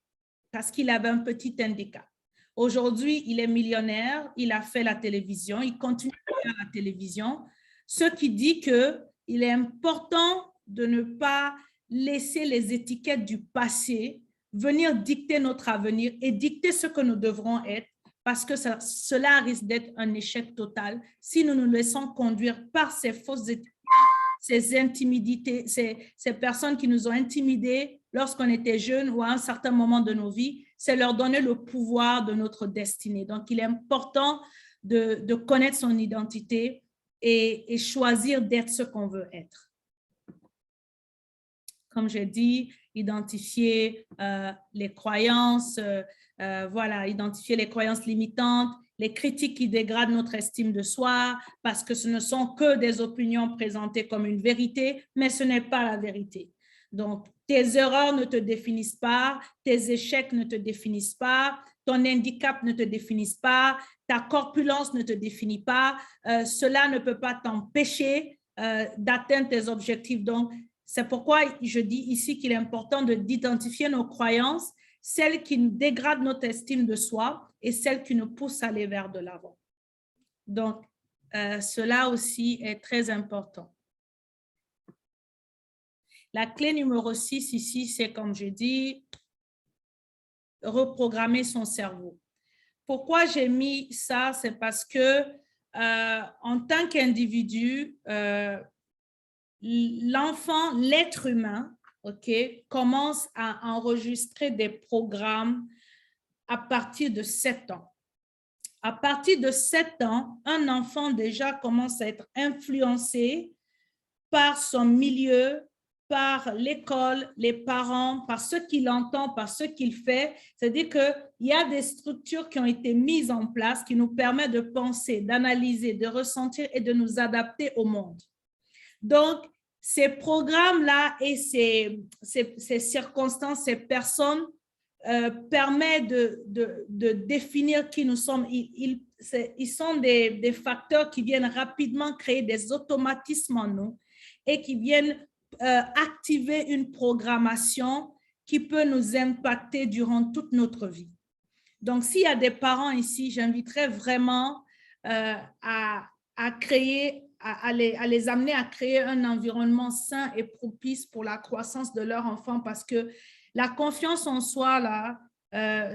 parce qu'il avait un petit handicap. Aujourd'hui, il est millionnaire, il a fait la télévision, il continue à faire la télévision, ce qui dit qu'il est important de ne pas laisser les étiquettes du passé venir dicter notre avenir et dicter ce que nous devrons être, parce que cela risque d'être un échec total si nous nous laissons conduire par ces fausses étiquettes, ces intimidités, ces personnes qui nous ont intimidés lorsqu'on était jeunes ou à un certain moment de nos vies, c'est leur donner le pouvoir de notre destinée. Donc, il est important de connaître son identité et choisir d'être ce qu'on veut être. Comme j'ai dit, identifier les croyances, voilà, identifier les croyances limitantes, les critiques qui dégradent notre estime de soi, parce que ce ne sont que des opinions présentées comme une vérité, mais ce n'est pas la vérité. Donc, tes erreurs ne te définissent pas, tes échecs ne te définissent pas, ton handicap ne te définit pas, ta corpulence ne te définit pas, cela ne peut pas t'empêcher d'atteindre tes objectifs. Donc, c'est pourquoi je dis ici qu'il est important d'identifier nos croyances, celles qui nous dégradent notre estime de soi et celles qui nous poussent à aller vers de l'avant. Donc, cela aussi est très important. La clé numéro 6 ici, c'est comme je dis, reprogrammer son cerveau. Pourquoi j'ai mis ça? C'est parce que en tant qu'individu, l'enfant, l'être humain, commence à enregistrer des programmes à partir de 7 ans. À partir de 7 ans, un enfant déjà commence à être influencé par son milieu, par l'école, les parents, par ce qu'il entend, par ce qu'il fait. C'est-à-dire qu'il y a des structures qui ont été mises en place qui nous permettent de penser, d'analyser, de ressentir et de nous adapter au monde. Donc, ces programmes-là et ces circonstances, ces personnes permettent de définir qui nous sommes. Ils sont des facteurs qui viennent rapidement créer des automatismes en nous et qui viennent activer une programmation qui peut nous impacter durant toute notre vie. Donc, s'il y a des parents ici, j'inviterais vraiment à les amener à créer un environnement sain et propice pour la croissance de leur enfant, parce que la confiance en soi, là,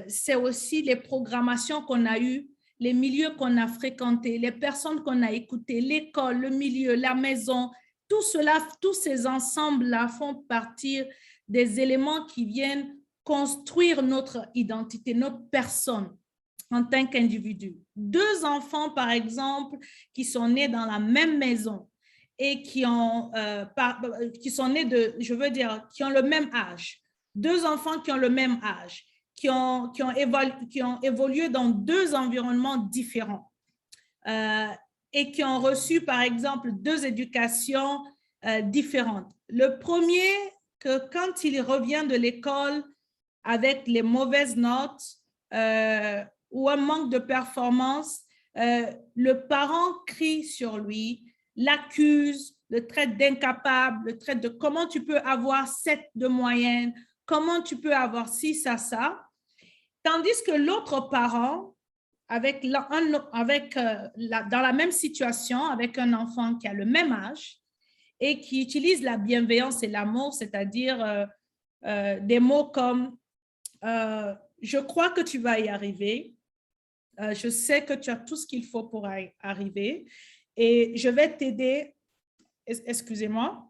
c'est aussi les programmations qu'on a eues, les milieux qu'on a fréquentés, les personnes qu'on a écoutées, l'école, le milieu, la maison, tout cela, tous ces ensembles-là font partie des éléments qui viennent construire notre identité, notre personne en tant qu'individu. 2 enfants, par exemple, qui sont nés dans la même maison et qui sont nés je veux dire, qui ont le même âge. 2 enfants qui ont le même âge, qui ont évolué dans 2 environnements différents et qui ont reçu, par exemple, 2 éducations différentes. Le premier, que quand il revient de l'école avec les mauvaises notes ou un manque de performance, le parent crie sur lui, l'accuse, le traite d'incapable, le traite de comment tu peux avoir 7 de moyenne, comment tu peux avoir 6 à ça. Tandis que l'autre parent, dans la même situation, avec un enfant qui a le même âge et qui utilise la bienveillance et l'amour, c'est-à-dire des mots comme je crois que tu vas y arriver, je sais que tu as tout ce qu'il faut pour y arriver et je vais t'aider, excusez-moi,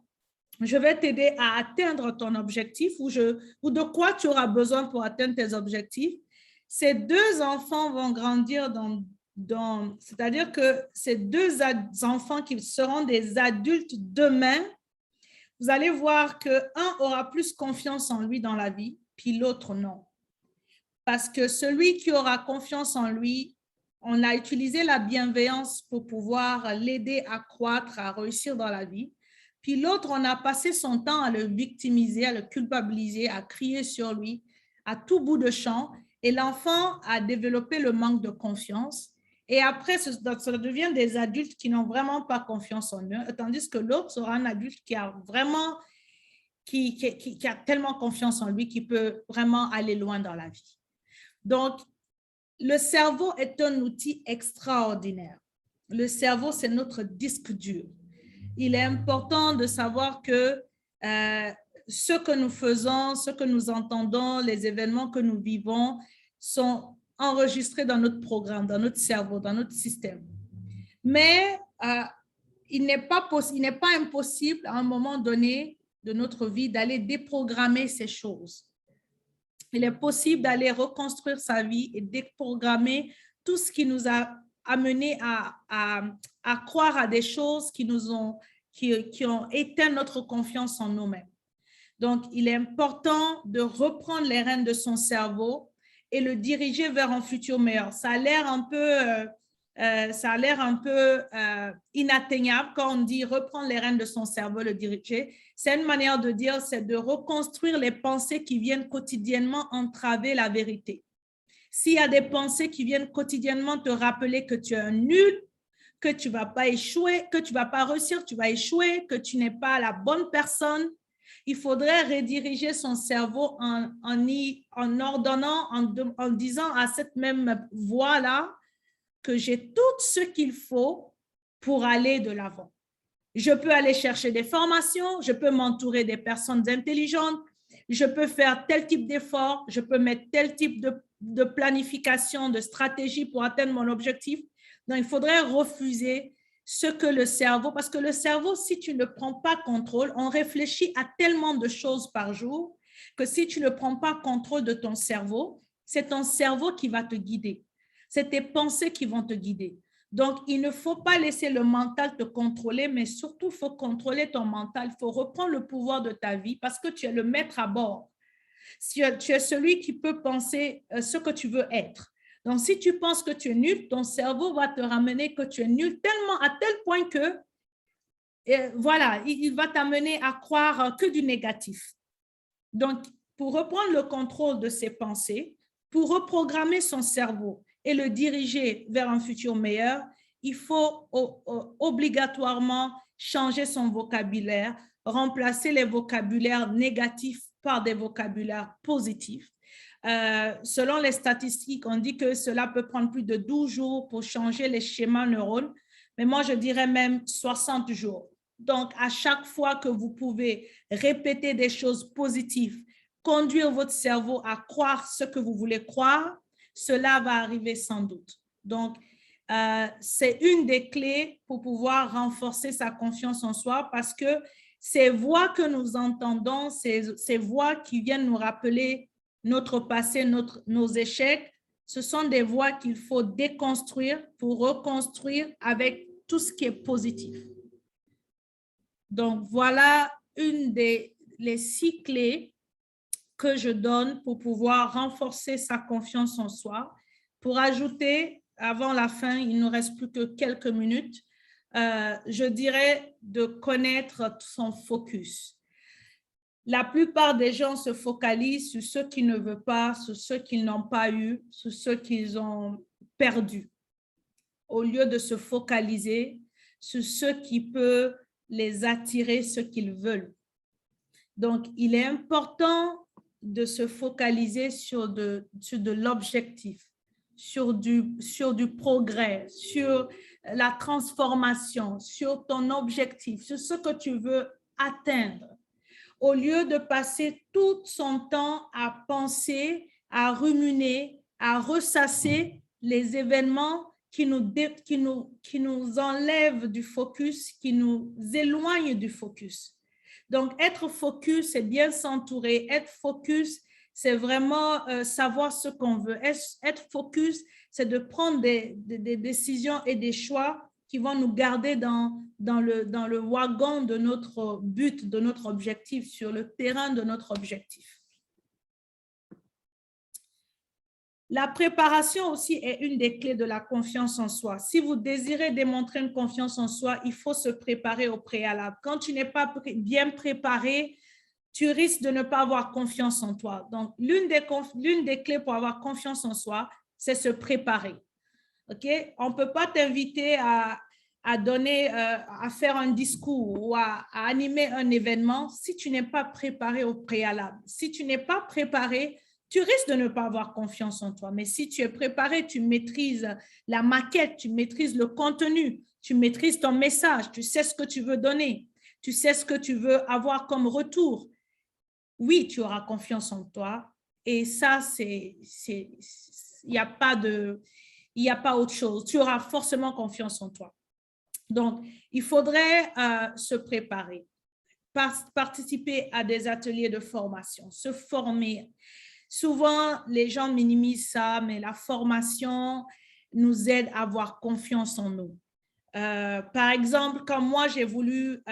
je vais t'aider à atteindre ton objectif ou de quoi tu auras besoin pour atteindre tes objectifs. Ces 2 enfants vont grandir c'est-à-dire que ces 2 enfants qui seront des adultes demain, vous allez voir qu'un aura plus confiance en lui dans la vie, puis l'autre non. Parce que celui qui aura confiance en lui, on a utilisé la bienveillance pour pouvoir l'aider à croître, à réussir dans la vie. Puis l'autre, on a passé son temps à le victimiser, à le culpabiliser, à crier sur lui, à tout bout de champ. Et l'enfant a développé le manque de confiance. Et après, ça devient des adultes qui n'ont vraiment pas confiance en eux, tandis que l'autre sera un adulte qui a vraiment, qui a tellement confiance en lui qu'il peut vraiment aller loin dans la vie. Donc, le cerveau est un outil extraordinaire. Le cerveau, c'est notre disque dur. Il est important de savoir que ce que nous faisons, ce que nous entendons, les événements que nous vivons sont enregistrés dans notre programme, dans notre cerveau, dans notre système. Mais il n'est pas impossible à un moment donné de notre vie d'aller déprogrammer ces choses. Il est possible d'aller reconstruire sa vie et déprogrammer tout ce qui nous a amené à croire à des choses qui ont éteint notre confiance en nous-mêmes. Donc, il est important de reprendre les rênes de son cerveau et le diriger vers un futur meilleur. Ça a l'air un peu inatteignable quand on dit reprendre les rênes de son cerveau, le diriger. C'est une manière de dire, c'est de reconstruire les pensées qui viennent quotidiennement entraver la vérité. S'il y a des pensées qui viennent quotidiennement te rappeler que tu es un nul, que tu ne vas pas échouer, que tu ne vas pas réussir, tu vas échouer, que tu n'es pas la bonne personne, il faudrait rediriger son cerveau en ordonnant, en disant à cette même voix-là que j'ai tout ce qu'il faut pour aller de l'avant. Je peux aller chercher des formations, je peux m'entourer des personnes intelligentes, je peux faire tel type d'effort, je peux mettre tel type de planification, de stratégie pour atteindre mon objectif. Donc, il faudrait refuser ce que le cerveau, parce que le cerveau, si tu ne prends pas contrôle, on réfléchit à tellement de choses par jour que si tu ne prends pas contrôle de ton cerveau, c'est ton cerveau qui va te guider. C'est tes pensées qui vont te guider. Donc, il ne faut pas laisser le mental te contrôler, mais surtout, il faut contrôler ton mental. Il faut reprendre le pouvoir de ta vie parce que tu es le maître à bord. Tu es celui qui peut penser ce que tu veux être. Donc, si tu penses que tu es nul, ton cerveau va te ramener que tu es nul tellement à tel point que, voilà, il va t'amener à croire que du négatif. Donc, pour reprendre le contrôle de ses pensées, pour reprogrammer son cerveau et le diriger vers un futur meilleur, il faut obligatoirement changer son vocabulaire, remplacer les vocabulaires négatifs par des vocabulaires positifs. Selon les statistiques, on dit que cela peut prendre plus de 12 jours pour changer les schémas neurones, mais moi, je dirais même 60 jours. Donc, à chaque fois que vous pouvez répéter des choses positives, conduire votre cerveau à croire ce que vous voulez croire, cela va arriver sans doute. Donc, c'est une des clés pour pouvoir renforcer sa confiance en soi parce que ces voix que nous entendons, ces voix qui viennent nous rappeler notre passé, nos échecs, ce sont des voix qu'il faut déconstruire pour reconstruire avec tout ce qui est positif. Donc, voilà les 6 clés que je donne pour pouvoir renforcer sa confiance en soi. Pour ajouter, avant la fin, il ne nous reste plus que quelques minutes, je dirais de connaître son focus. La plupart des gens se focalisent sur ce qu'ils ne veulent pas, sur ce qu'ils n'ont pas eu, sur ce qu'ils ont perdu, au lieu de se focaliser sur ce qui peut les attirer, ce qu'ils veulent. Donc, il est important de se focaliser sur de l'objectif, sur du progrès, sur la transformation, sur ton objectif, sur ce que tu veux atteindre, au lieu de passer tout son temps à penser, à ruminer, à ressasser les événements qui nous enlèvent du focus, qui nous éloignent du focus. Donc, être focus, c'est bien s'entourer. Être focus, c'est vraiment savoir ce qu'on veut. Être focus, c'est de prendre des décisions et des choix qui vont nous garder dans le wagon de notre but, de notre objectif, sur le terrain de notre objectif. La préparation aussi est une des clés de la confiance en soi. Si vous désirez démontrer une confiance en soi, il faut se préparer au préalable. Quand tu n'es pas bien préparé, tu risques de ne pas avoir confiance en toi. Donc, l'une des clés pour avoir confiance en soi, c'est se préparer. Okay? On ne peut pas t'inviter à faire un discours ou à animer un événement si tu n'es pas préparé au préalable. Si tu n'es pas préparé, tu risques de ne pas avoir confiance en toi. Mais si tu es préparé, tu maîtrises la maquette, tu maîtrises le contenu, tu maîtrises ton message, tu sais ce que tu veux donner, tu sais ce que tu veux avoir comme retour. Oui, tu auras confiance en toi. Et ça, il n'y a pas autre chose. Tu auras forcément confiance en toi. Donc, il faudrait se préparer, participer à des ateliers de formation, se former. Souvent, les gens minimisent ça, mais la formation nous aide à avoir confiance en nous. Par exemple, quand moi, j'ai voulu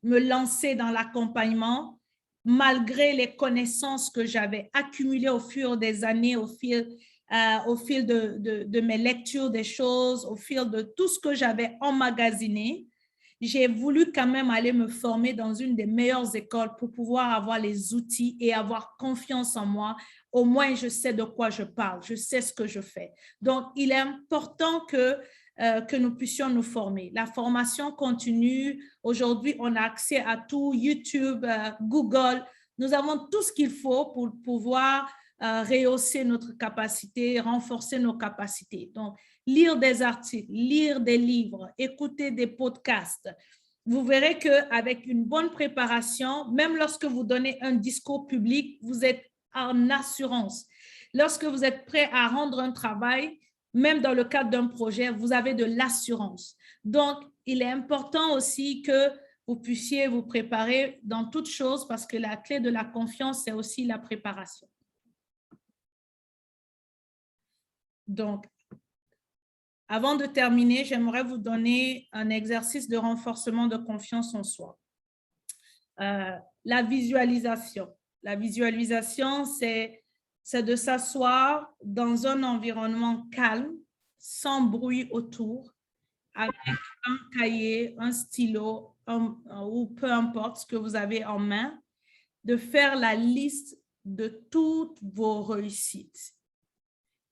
me lancer dans l'accompagnement, malgré les connaissances que j'avais accumulées au fur des années, au fil de mes lectures des choses, au fil de tout ce que j'avais emmagasiné, j'ai voulu quand même aller me former dans une des meilleures écoles pour pouvoir avoir les outils et avoir confiance en moi. Au moins, je sais de quoi je parle, je sais ce que je fais. Donc, il est important que nous puissions nous former. La formation continue. Aujourd'hui, on a accès à tout, YouTube, Google. Nous avons tout ce qu'il faut pour pouvoir rehausser notre capacité, renforcer nos capacités. Donc, lire des articles, lire des livres, écouter des podcasts. Vous verrez qu'avec une bonne préparation, même lorsque vous donnez un discours public, vous êtes en assurance. Lorsque vous êtes prêt à rendre un travail, même dans le cadre d'un projet, vous avez de l'assurance. Donc, il est important aussi que vous puissiez vous préparer dans toute chose parce que la clé de la confiance, c'est aussi la préparation. Donc, avant de terminer, j'aimerais vous donner un exercice de renforcement de confiance en soi. La visualisation. La visualisation, c'est de s'asseoir dans un environnement calme, sans bruit autour, avec un cahier, un stylo ou peu importe ce que vous avez en main, de faire la liste de toutes vos réussites,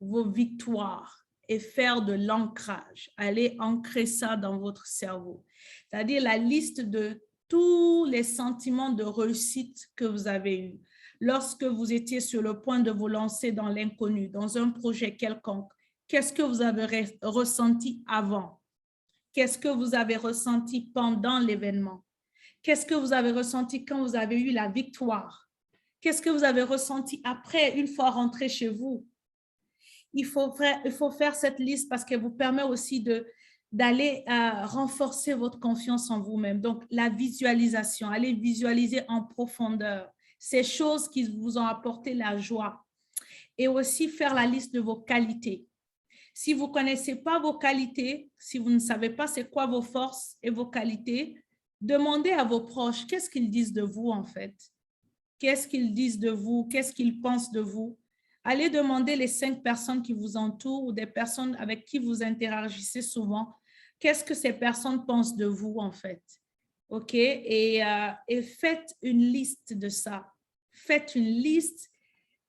vos victoires et faire de l'ancrage. Allez ancrer ça dans votre cerveau. C'est-à-dire la liste de tous les sentiments de réussite que vous avez eus lorsque vous étiez sur le point de vous lancer dans l'inconnu, dans un projet quelconque. Qu'est-ce que vous avez ressenti avant? Qu'est-ce que vous avez ressenti pendant l'événement? Qu'est-ce que vous avez ressenti quand vous avez eu la victoire? Qu'est-ce que vous avez ressenti après, une fois rentré chez vous? Il faut faire cette liste parce qu'elle vous permet aussi d'aller renforcer votre confiance en vous-même. Donc, la visualisation, allez visualiser en profondeur ces choses qui vous ont apporté la joie et aussi faire la liste de vos qualités. Si vous ne connaissez pas vos qualités, si vous ne savez pas c'est quoi vos forces et vos qualités, demandez à vos proches qu'est-ce qu'ils disent de vous en fait. Qu'est-ce qu'ils disent de vous? Qu'est-ce qu'ils pensent de vous? Allez demander les 5 personnes qui vous entourent ou des personnes avec qui vous interagissez souvent. Qu'est-ce que ces personnes pensent de vous en fait? OK? Et faites une liste de ça. Faites une liste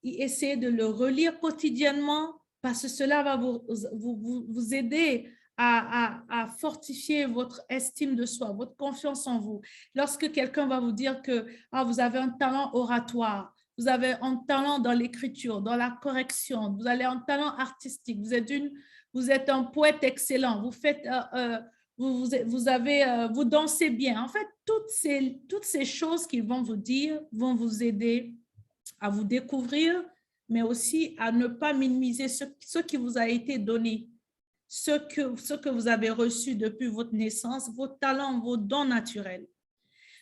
et essayez de le relire quotidiennement parce que cela va vous aider à fortifier votre estime de soi, votre confiance en vous. Lorsque quelqu'un va vous dire que vous avez un talent oratoire, vous avez un talent dans l'écriture, dans la correction, vous avez un talent artistique, vous êtes un poète excellent, vous dansez bien. En fait, toutes ces choses qu'ils vont vous dire vont vous aider à vous découvrir, mais aussi à ne pas minimiser ce qui vous a été donné, ce que vous avez reçu depuis votre naissance, vos talents, vos dons naturels.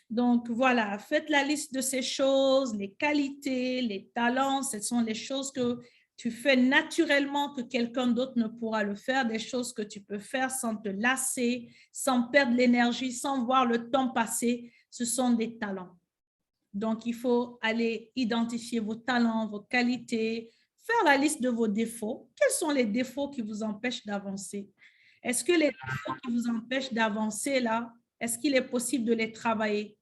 Donc, voilà, faites la liste de ces choses, les qualités, les talents, ce sont les choses que tu fais naturellement que quelqu'un d'autre ne pourra le faire, des choses que tu peux faire sans te lasser, sans perdre l'énergie, sans voir le temps passer. Ce sont des talents. Donc, il faut aller identifier vos talents, vos qualités, faire la liste de vos défauts. Quels sont les défauts qui vous empêchent d'avancer? Est-ce que les défauts qui vous empêchent d'avancer là, est-ce qu'il est possible de les travailler?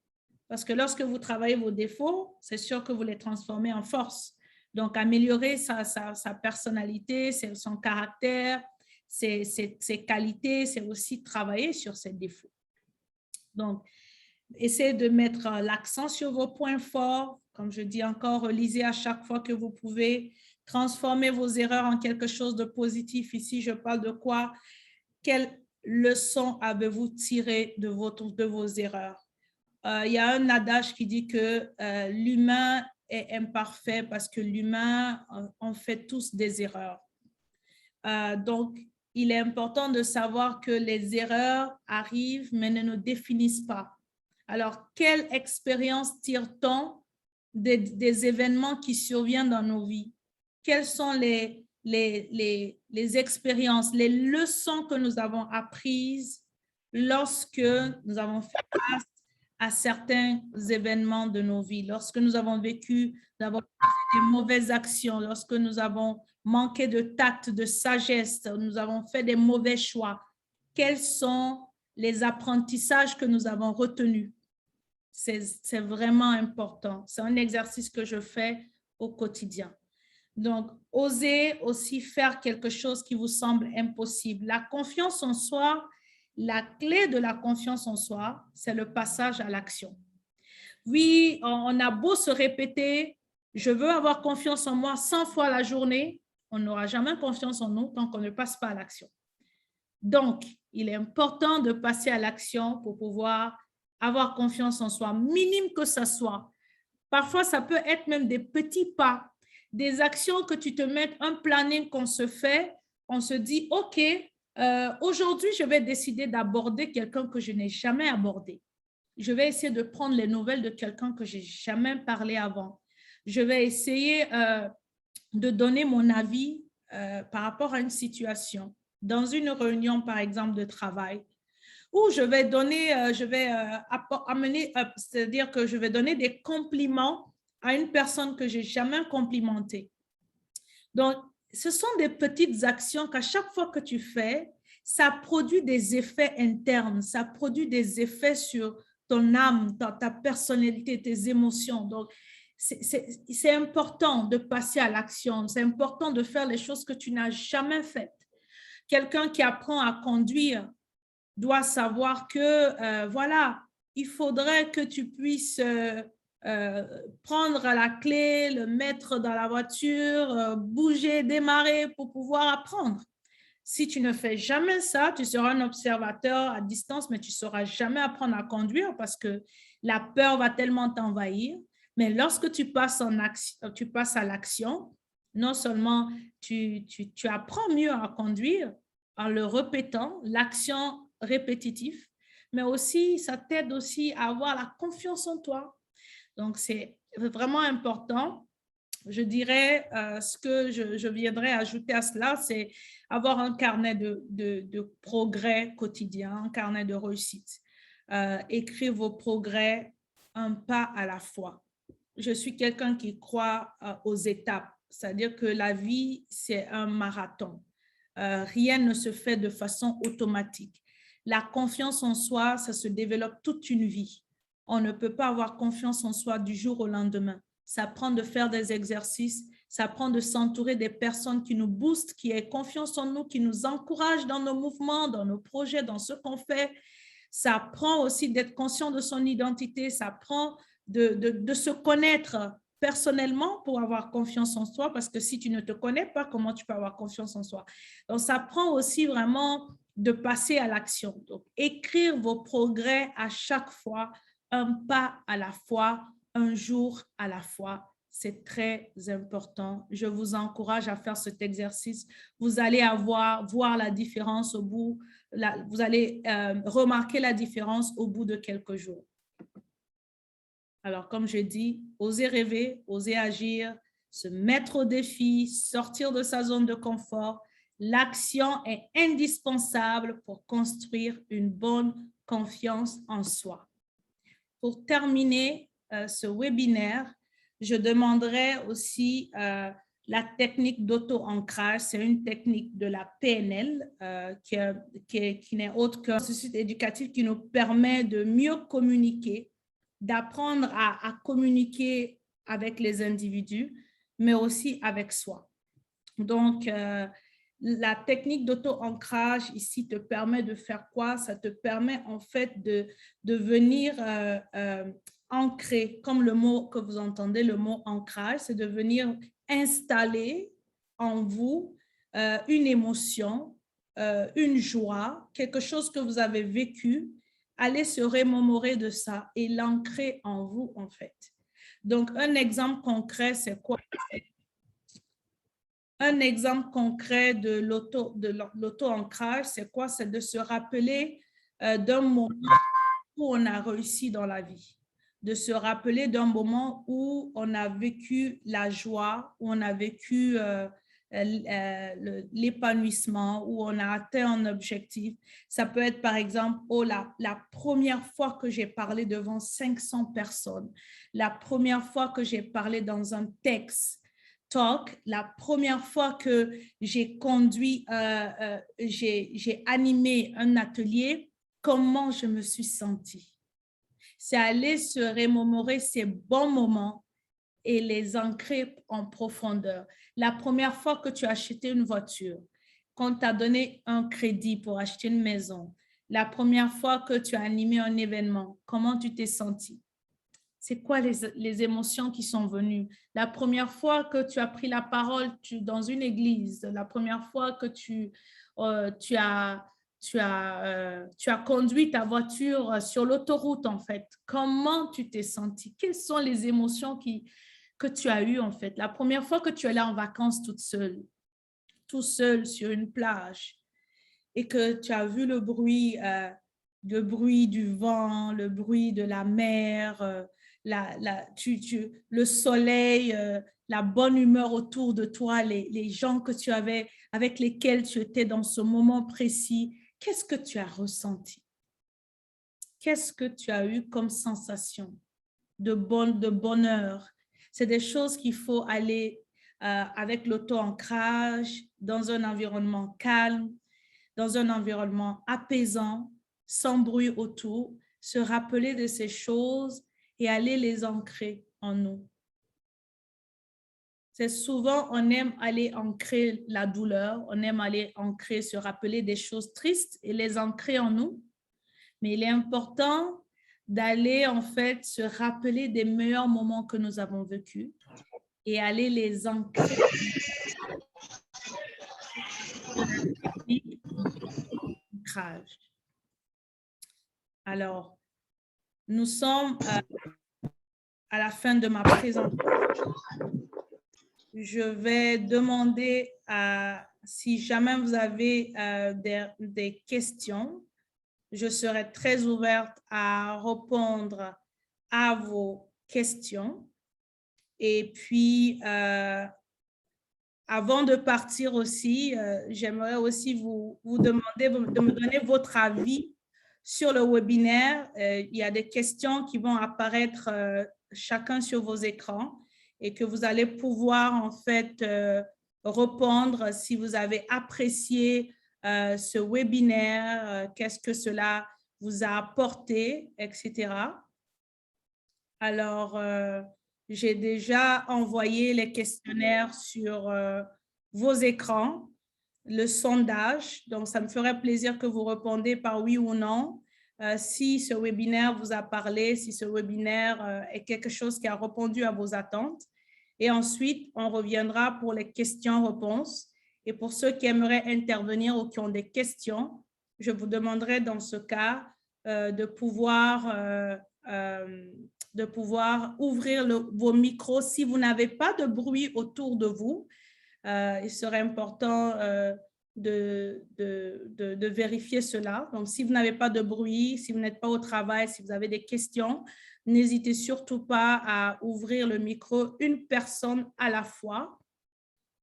Parce que lorsque vous travaillez vos défauts, c'est sûr que vous les transformez en force. Donc, améliorer sa personnalité, son caractère, ses qualités, c'est aussi travailler sur ses défauts. Donc, essayez de mettre l'accent sur vos points forts. Comme je dis encore, relisez à chaque fois que vous pouvez. Transformer vos erreurs en quelque chose de positif. Ici, je parle de quoi? Quelle leçon avez-vous tiré de vos erreurs? Il y a un adage qui dit que l'humain est imparfait parce que l'humain, on fait tous des erreurs. Donc, il est important de savoir que les erreurs arrivent, mais ne nous définissent pas. Alors, quelle expérience tire-t-on des événements qui surviennent dans nos vies? Quelles sont les expériences, les leçons que nous avons apprises lorsque nous avons fait face à certains événements de nos vies, lorsque nous avons vécu, nous avons fait des mauvaises actions, lorsque nous avons manqué de tact, de sagesse, nous avons fait des mauvais choix. Quels sont les apprentissages que nous avons retenus? C'est vraiment important. C'est un exercice que je fais au quotidien. Donc, osez aussi faire quelque chose qui vous semble impossible. La confiance en soi, la clé de la confiance en soi, c'est le passage à l'action. Oui, on a beau se répéter, je veux avoir confiance en moi 100 fois la journée, on n'aura jamais confiance en nous tant qu'on ne passe pas à l'action. Donc, il est important de passer à l'action pour pouvoir avoir confiance en soi, minime que ça soit. Parfois, ça peut être même des petits pas, des actions que tu te mets, un planning qu'on se fait, on se dit, OK, aujourd'hui, je vais décider d'aborder quelqu'un que je n'ai jamais abordé. Je vais essayer de prendre les nouvelles de quelqu'un que je n'ai jamais parlé avant. Je vais essayer de donner mon avis par rapport à une situation. Dans une réunion, par exemple, de travail, où je vais donner, c'est-à-dire que je vais donner des compliments à une personne que je n'ai jamais complimentée. Donc, ce sont des petites actions qu'à chaque fois que tu fais, ça produit des effets internes, ça produit des effets sur ton âme, ta personnalité, tes émotions. Donc, c'est important de passer à l'action, c'est important de faire les choses que tu n'as jamais faites. Quelqu'un qui apprend à conduire doit savoir que, voilà, il faudrait que tu puisses prendre la clé, le mettre dans la voiture, bouger, démarrer pour pouvoir apprendre. Si tu ne fais jamais ça, tu seras un observateur à distance, mais tu ne sauras jamais apprendre à conduire parce que la peur va tellement t'envahir. Mais lorsque tu passes à l'action, non seulement tu apprends mieux à conduire en le répétant, l'action répétitive, mais aussi ça t'aide aussi à avoir la confiance en toi. Donc, c'est vraiment important. Je dirais, ce que je viendrais ajouter à cela, c'est avoir un carnet de progrès quotidien, un carnet de réussite. Écrire vos progrès un pas à la fois. Je suis quelqu'un qui croit aux étapes, c'est-à-dire que la vie, c'est un marathon. Rien ne se fait de façon automatique. La confiance en soi, ça se développe toute une vie. On ne peut pas avoir confiance en soi du jour au lendemain. Ça prend de faire des exercices, ça prend de s'entourer des personnes qui nous boostent, qui aient confiance en nous, qui nous encouragent dans nos mouvements, dans nos projets, dans ce qu'on fait. Ça prend aussi d'être conscient de son identité, ça prend de se connaître personnellement pour avoir confiance en soi, parce que si tu ne te connais pas, comment tu peux avoir confiance en soi? Donc, ça prend aussi vraiment de passer à l'action. Donc, écrire vos progrès à chaque fois, un pas à la fois, un jour à la fois. C'est très important. Je vous encourage à faire cet exercice. Vous allez voir la différence au bout, vous allez remarquer la différence au bout de quelques jours. Alors, comme je dis, oser rêver, oser agir, se mettre au défi, sortir de sa zone de confort. L'action est indispensable pour construire une bonne confiance en soi. Pour terminer ce webinaire, je demanderai aussi la technique d'auto-ancrage. C'est une technique de la PNL qui n'est autre qu'un processus éducatif qui nous permet de mieux communiquer, d'apprendre à communiquer avec les individus, mais aussi avec soi. Donc, la technique d'auto-ancrage ici te permet de faire quoi? Ça te permet en fait de venir ancrer, comme le mot que vous entendez, le mot ancrage, c'est de venir installer en vous une émotion, une joie, quelque chose que vous avez vécu. Allez se remémorer de ça et l'ancrer en vous en fait. Donc, un exemple concret, c'est quoi? Un exemple concret de l'auto-ancrage, c'est quoi? C'est de se rappeler d'un moment où on a réussi dans la vie, de se rappeler d'un moment où on a vécu la joie, où on a vécu l'épanouissement, où on a atteint un objectif. Ça peut être par exemple, oh, la première fois que j'ai parlé devant 500 personnes, la première fois que j'ai parlé dans un texte, talk, la première fois que j'ai conduit, j'ai animé un atelier, comment je me suis sentie. C'est aller se remémorer ces bons moments et les ancrer en profondeur. La première fois que tu as acheté une voiture, quand tu as donné un crédit pour acheter une maison, la première fois que tu as animé un événement, comment tu t'es senti? C'est quoi les émotions qui sont venues? La première fois que tu as pris la parole dans une église, la première fois que tu as conduit ta voiture sur l'autoroute, en fait. Comment tu t'es senti? Quelles sont les émotions que tu as eues, en fait? La première fois que tu es allée en vacances toute seule, tout seul sur une plage et que tu as vu le bruit du vent, le bruit de la mer, le soleil, la bonne humeur autour de toi, les gens que tu avais, avec lesquels tu étais dans ce moment précis, qu'est-ce que tu as ressenti? Qu'est-ce que tu as eu comme sensation de bonheur? C'est des choses qu'il faut aller avec l'auto-ancrage dans un environnement calme, dans un environnement apaisant, sans bruit autour, se rappeler de ces choses et aller les ancrer en nous. C'est souvent, on aime aller ancrer la douleur, on aime aller ancrer, se rappeler des choses tristes et les ancrer en nous. Mais il est important d'aller en fait se rappeler des meilleurs moments que nous avons vécus et aller les ancrer. Alors, nous sommes à la fin de ma présentation. Je vais demander si jamais vous avez des questions, je serai très ouverte à répondre à vos questions. Et puis, avant de partir aussi, j'aimerais aussi vous demander de me donner votre avis sur le webinaire. Il y a des questions qui vont apparaître chacun sur vos écrans et que vous allez pouvoir en fait répondre si vous avez apprécié ce webinaire, qu'est-ce que cela vous a apporté, etc. Alors, j'ai déjà envoyé les questionnaires sur vos écrans, le sondage. Donc, ça me ferait plaisir que vous répondez par oui ou non. Si ce webinaire vous a parlé, si ce webinaire est quelque chose qui a répondu à vos attentes. Et ensuite, on reviendra pour les questions-réponses. Et pour ceux qui aimeraient intervenir ou qui ont des questions, je vous demanderai dans ce cas de pouvoir ouvrir vos micros si vous n'avez pas de bruit autour de vous. Il serait important de vérifier cela. Donc, si vous n'avez pas de bruit, si vous n'êtes pas au travail, si vous avez des questions, n'hésitez surtout pas à ouvrir le micro une personne à la fois.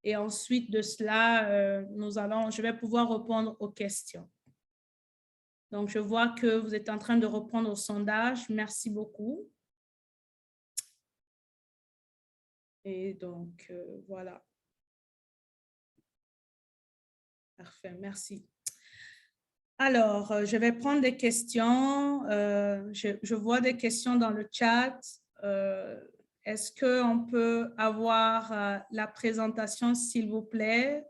Et ensuite de cela, je vais pouvoir répondre aux questions. Donc, je vois que vous êtes en train de répondre au sondage. Merci beaucoup. Et donc, voilà. Parfait, merci. Alors, je vais prendre des questions. Je vois des questions dans le chat. Est-ce qu'on peut avoir la présentation, s'il vous plaît?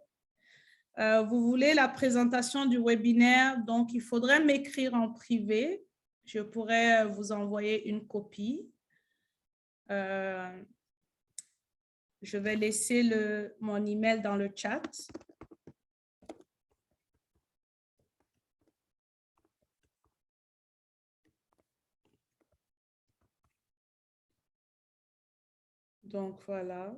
Vous voulez la présentation du webinaire, donc il faudrait m'écrire en privé. Je pourrais vous envoyer une copie. Je vais laisser mon email dans le chat. Donc, voilà.